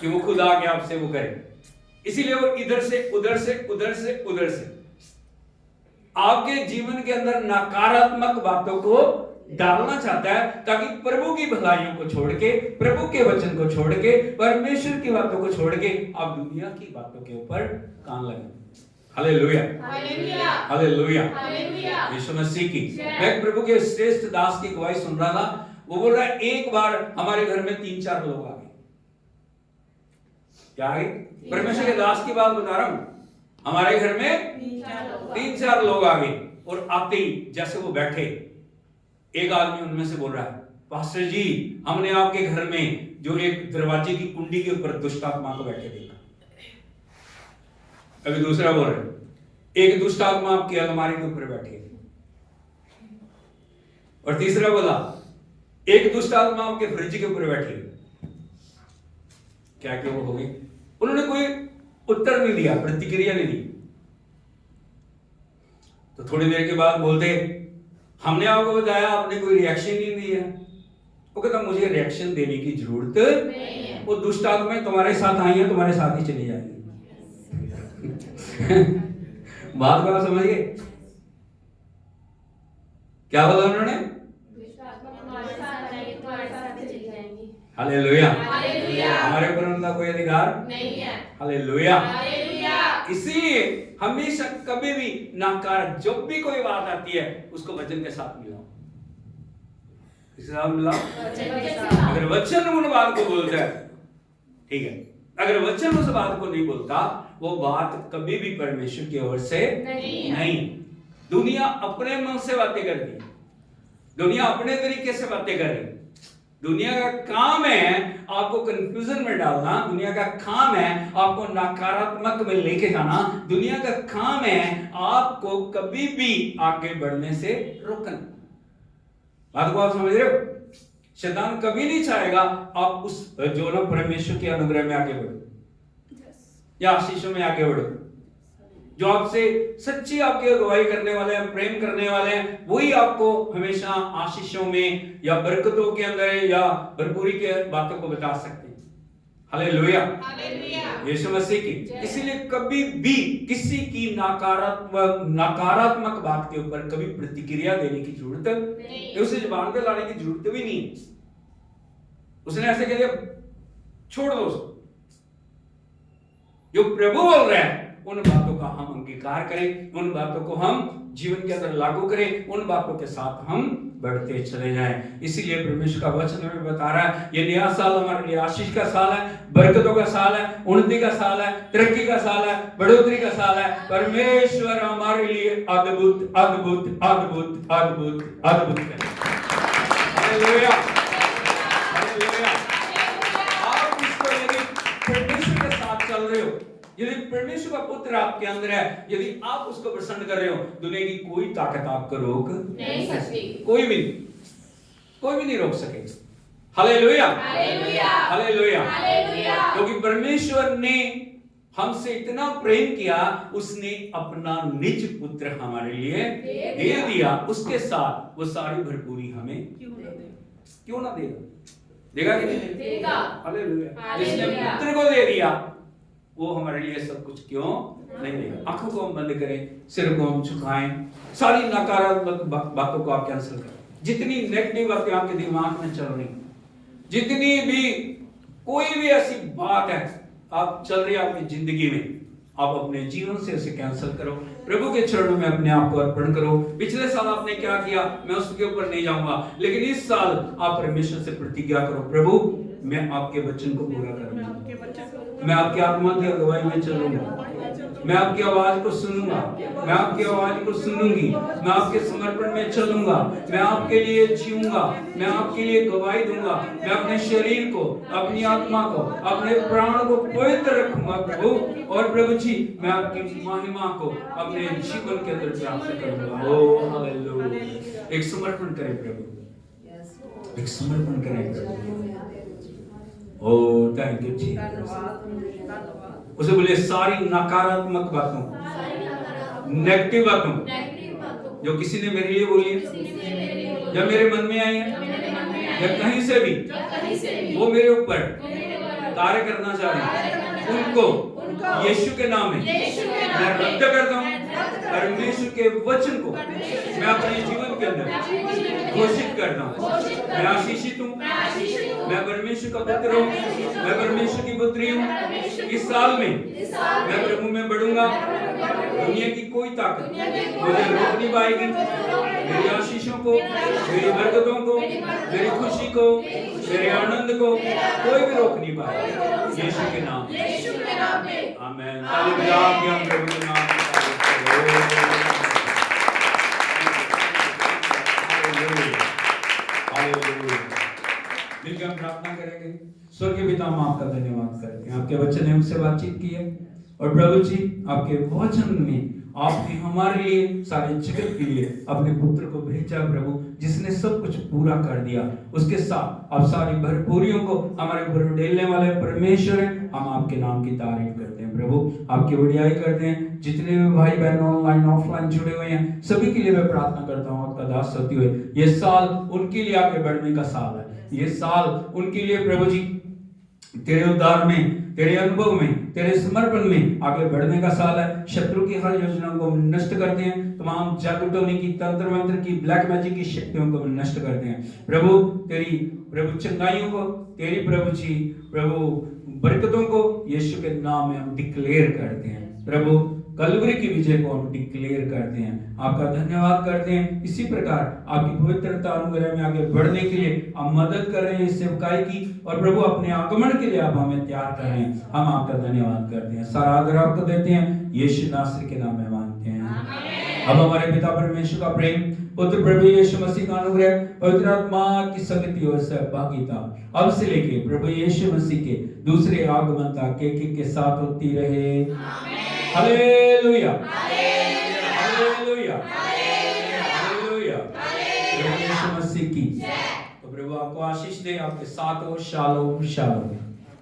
कि वो खुद आके आपसे वो करे। इसीलिए वो इधर से उधर से उधर से उधर से आपके जीवन के अंदर नकारात्मक बातों को डालना चाहता है, ताकि प्रभु की भलाइयों को छोड़ के, प्रभु के वचन को छोड़ के, परमेश्वर की बातों को छोड़ के आप दुनिया की बातों के ऊपर कान लगाएं। हालेलुया। हालेलुया। यीशु मसीह की। मैं प्रभु के श्रेष्ठ दास की गवाही सुन रहा था, वो बोल रहा है एक बार हमारे घर में 3-4 लोग आ गए। क्या आ गए? परमेश्वर के दास की बात बता रहा हूं। हमारे घर में 3-4 लोग आ गए, और आते ही जैसे वो बैठे, एक आदमी उनमें से बोल रहा है, पास्टर जी हमने आपके घर में जो एक दरवाजे की कुंडी के ऊपर दुष्ट आत्मा को बैठे देखा। अभी दूसरा बोल रहा है, एक दुष्ट आत्मा आपकी अलमारी के ऊपर बैठी है। और तीसरा बोला, एक दुष्ट आत्मा आपके फ्रिज के ऊपर बैठी है। क्या क्या वो हो गई? उन्होंने कोई उत्तर नहीं दिया, प्रतिक्रिया नहीं दी। तो थोड़ी देर के बाद बोलते, हमने आपको बताया, आपने कोई रिएक्शन ही नहीं दिया। वो कहता मुझे रिएक्शन देने की जरूरत नहीं है, वो दुष्ट आत्माएं तुम्हारे साथ आई हैं, तुम्हारे साथ ही चली जाएंगी। बात को आप समझ गए? क्या बोला उन्होंने? हालेलुया। हालेलुया। हमारे ऊपर उनका कोई अधिकार नहीं है। हालेलुया। हालेलुया। इसीलिए हमेशा कभी भी नकार, जब भी कोई बात आती है उसको वचन के साथ मिलाओ। किसके साथ मिलाओ? अगर वचन उन बात को बोलता है, ठीक है, अगर वचन उस बात को नहीं बोलता, वो बात कभी भी परमेश्वर की ओर से नहीं। दुनिया अपने मन से बातें करती है, दुनिया अपने तरीके से बातें कर रही। दुनिया का काम है आपको कंफ्यूजन में डालना, दुनिया का काम है आपको नकारात्मक में लेके जाना, दुनिया का काम है आपको कभी भी आगे बढ़ने से रोकना। बात को आप समझ रहे हो? शैतान कभी नहीं चाहेगा आप उस जो ना परमेश्वर के अनुग्रह में आगे बढ़ो या आशीषों में आगे बढ़ो। जो आपसे सच्ची आपकी अगुवाई करने वाले हैं, प्रेम करने वाले हैं, वही आपको हमेशा आशीषों में या बरकतों के अंदर या भरपूरी के बातों को बता सकते हैं। हालेलुया। यीशु मसीह की। इसीलिए कभी भी किसी की नकारात्मक बात के ऊपर कभी प्रतिक्रिया देने की जरूरत नहीं, उसे जुबान पे लाने की जरूरत भी नहीं है। उसने ऐसे कह दिया, छोड़ दो उसको। जो प्रभु बोल रहा है उन बातों का हम अंगीकार करें, उन बातों को हम जीवन के अंदर लागू करें, उन बातों के साथ हम बढ़ते चले जाएं। इसीलिए परमेश्वर का वचन हमें बता रहा है ये नया साल हमारे लिए आशीष का साल है, बरकतों का साल है, उन्नति का साल है, तरक्की का साल है, बढ़ोतरी का साल है। परमेश्वर हमारे लिए अद्भुत अद्भुत अद्भुत अद्भुत अद्भुत है। हालेलुया। हालेलुया। आप इसको यदि परमेश्वर के साथ चल रहे हो, यदि परमेश्वर का पुत्र आपके अंदर है, यदि आप उसको प्रसन्न कर रहे हो, दुनिया की कोई ताकत आपको रोक नहीं सकती। कोई भी नहीं रोक सके। हालेलुया। हालेलुया। हालेलुया। हालेलुया। क्योंकि परमेश्वर ने हमसे इतना प्रेम किया, उसने अपना निज पुत्र हमारे लिए दे दिया। उसके साथ वो सारी भरपूरी हमें क्यों ना देगा? देगा कि नहीं देगा? हालेलुया। जिसने पुत्र को दे दिया वो हमारे लिए सब कुछ क्यों नहीं देगा? आंखों को हम बंद करें, सिर को हम झुकाएं, सारी नकारात्मक बातों को आप कैंसिल करें। जितनी नेगेटिव बातें आपके दिमाग में चल रही, जितनी भी कोई भी ऐसी बात है आप चल रही है आपकी जिंदगी में, आप अपने जीवन से उसे कैंसिल करो, प्रभु के चरणों में अपने आप को अर्पण करो। पिछले साल आपने क्या किया मैं उसके ऊपर नहीं जाऊंगा, लेकिन इस साल आप परमेश्वर से प्रतिज्ञा करो, प्रभु मैं आपके वचन को पूरा करूंगा, मैं आपकी आत्मा की अगुवाई में चलूंगा, मैं आपकी आवाज को सुनूंगा, मैं आपकी आवाज को सुनूंगी, मैं आपके समर्पण में चलूंगा, मैं आपके लिए जीऊंगा, मैं आपके लिए गवाही दूंगा, मैं अपने शरीर को, अपनी आत्मा को, अपने प्राण को पवित्र रखूंगा प्रभु। और प्रभु जी मैं आपकी महिमा को अपने जीवन के अंदर प्राप्त करूंगा। ओ हालेलुया। एक समर्पण करें प्रभु, एक समर्पण करें प्रभु। ओ थैंक यू जी। उसे बोले सारी नकारात्मक बातों, नेगेटिव बातों जो किसी ने मेरे लिए बोली है या मेरे मन में आई है या कहीं से भी वो मेरे ऊपर कार्य करना चाह रहे हैं, उनको यीशु के नाम में मैं रद्द करता हूँ। परमेश्वर के वचन को मैं अपने जीवन के अंदर घोषित करता हूँ। मैं आशीषित हूँ, मैं परमेश्वर का पुत्र हूँ, मैं परमेश्वर की पुत्री हूँ। इस साल में मैं प्रभु में बढ़ूंगा, दुनिया की कोई ताकत मुझे रोक नहीं पाएगी। मेरी आशीषों को, मेरी बरकतों को, मेरी खुशी को, मेरे आनंद को कोई भी रोक नहीं पाएगा। यीशु के नाम में आमीन। ताली बजा के हम प्रभु के नाम में मिलकर हम प्रार्थना करेंगे। स्वर्गीय पिता हम आपका धन्यवाद करते हैं, आपके वचन ने हमसे बातचीत की है और प्रभु जी आपके वचन में आपने हमारे लिए, सारे जगत के लिए अपने पुत्र को भेजा प्रभु, जिसने सब कुछ पूरा कर दिया। उसके साथ आप सारी भरपूरियों को हमारे ऊपर उड़ेलने वाले परमेश्वर हैं। हम आपके नाम की तारीफ करते हैं प्रभु, आपकी बढ़ियाई करते हैं। जितने भी भाई बहन ऑनलाइन ऑफलाइन जुड़े हुए हैं सभी के लिए मैं प्रार्थना करता हूँ आपका दास होते हुए, ये साल उनके लिए आगे बढ़ने का साल है। ये साल उनके लिए प्रभु जी तेरे उद्धार में, तेरे अनुभव में, तेरे समर्पण में आगे बढ़ने का साल है। शत्रु की हर योजना को हम नष्ट करते हैं, तमाम जादू टोने की, तंत्र मंत्र की, ब्लैक मैजिक की शक्तियों को हम नष्ट करते हैं। प्रभु तेरी प्रभु चंगाइयों को, तेरी प्रभु जी प्रभु बरकतों को यीशु के नाम में हम डिक्लेयर करते हैं। प्रभु कलवरी की विजय को हम डिक्लेयर करते हैं। आपका धन्यवाद करते हैं। इसी प्रकार आपकी पवित्रता अनुग्रह में आगे बढ़ने के लिए आप मदद कर रहे हैं इस सेवकाई की, और प्रभु अपने आगमन के लिए आप हमें तैयार कर रहे हैं। हम आपका धन्यवाद करते हैं, सारा आदर आपको देते हैं, यीशु नासरी के नाम में मांगते हैं। अब हमारे पिता परमेश्वर का प्रेम, पुत्र प्रभु यीशु मसीह का अनुग्रह, पवित्र आत्मा की संगति और सहभागिता अब से लेके प्रभु यीशु मसीह के दूसरे आगमन तक के साथ होती रहे। Hallelujah, hallelujah, hallelujah. प्रभु यीशु मसीह की। तो प्रभु आपको आशीष दे, आपके साथ हो। शालोम शालोम।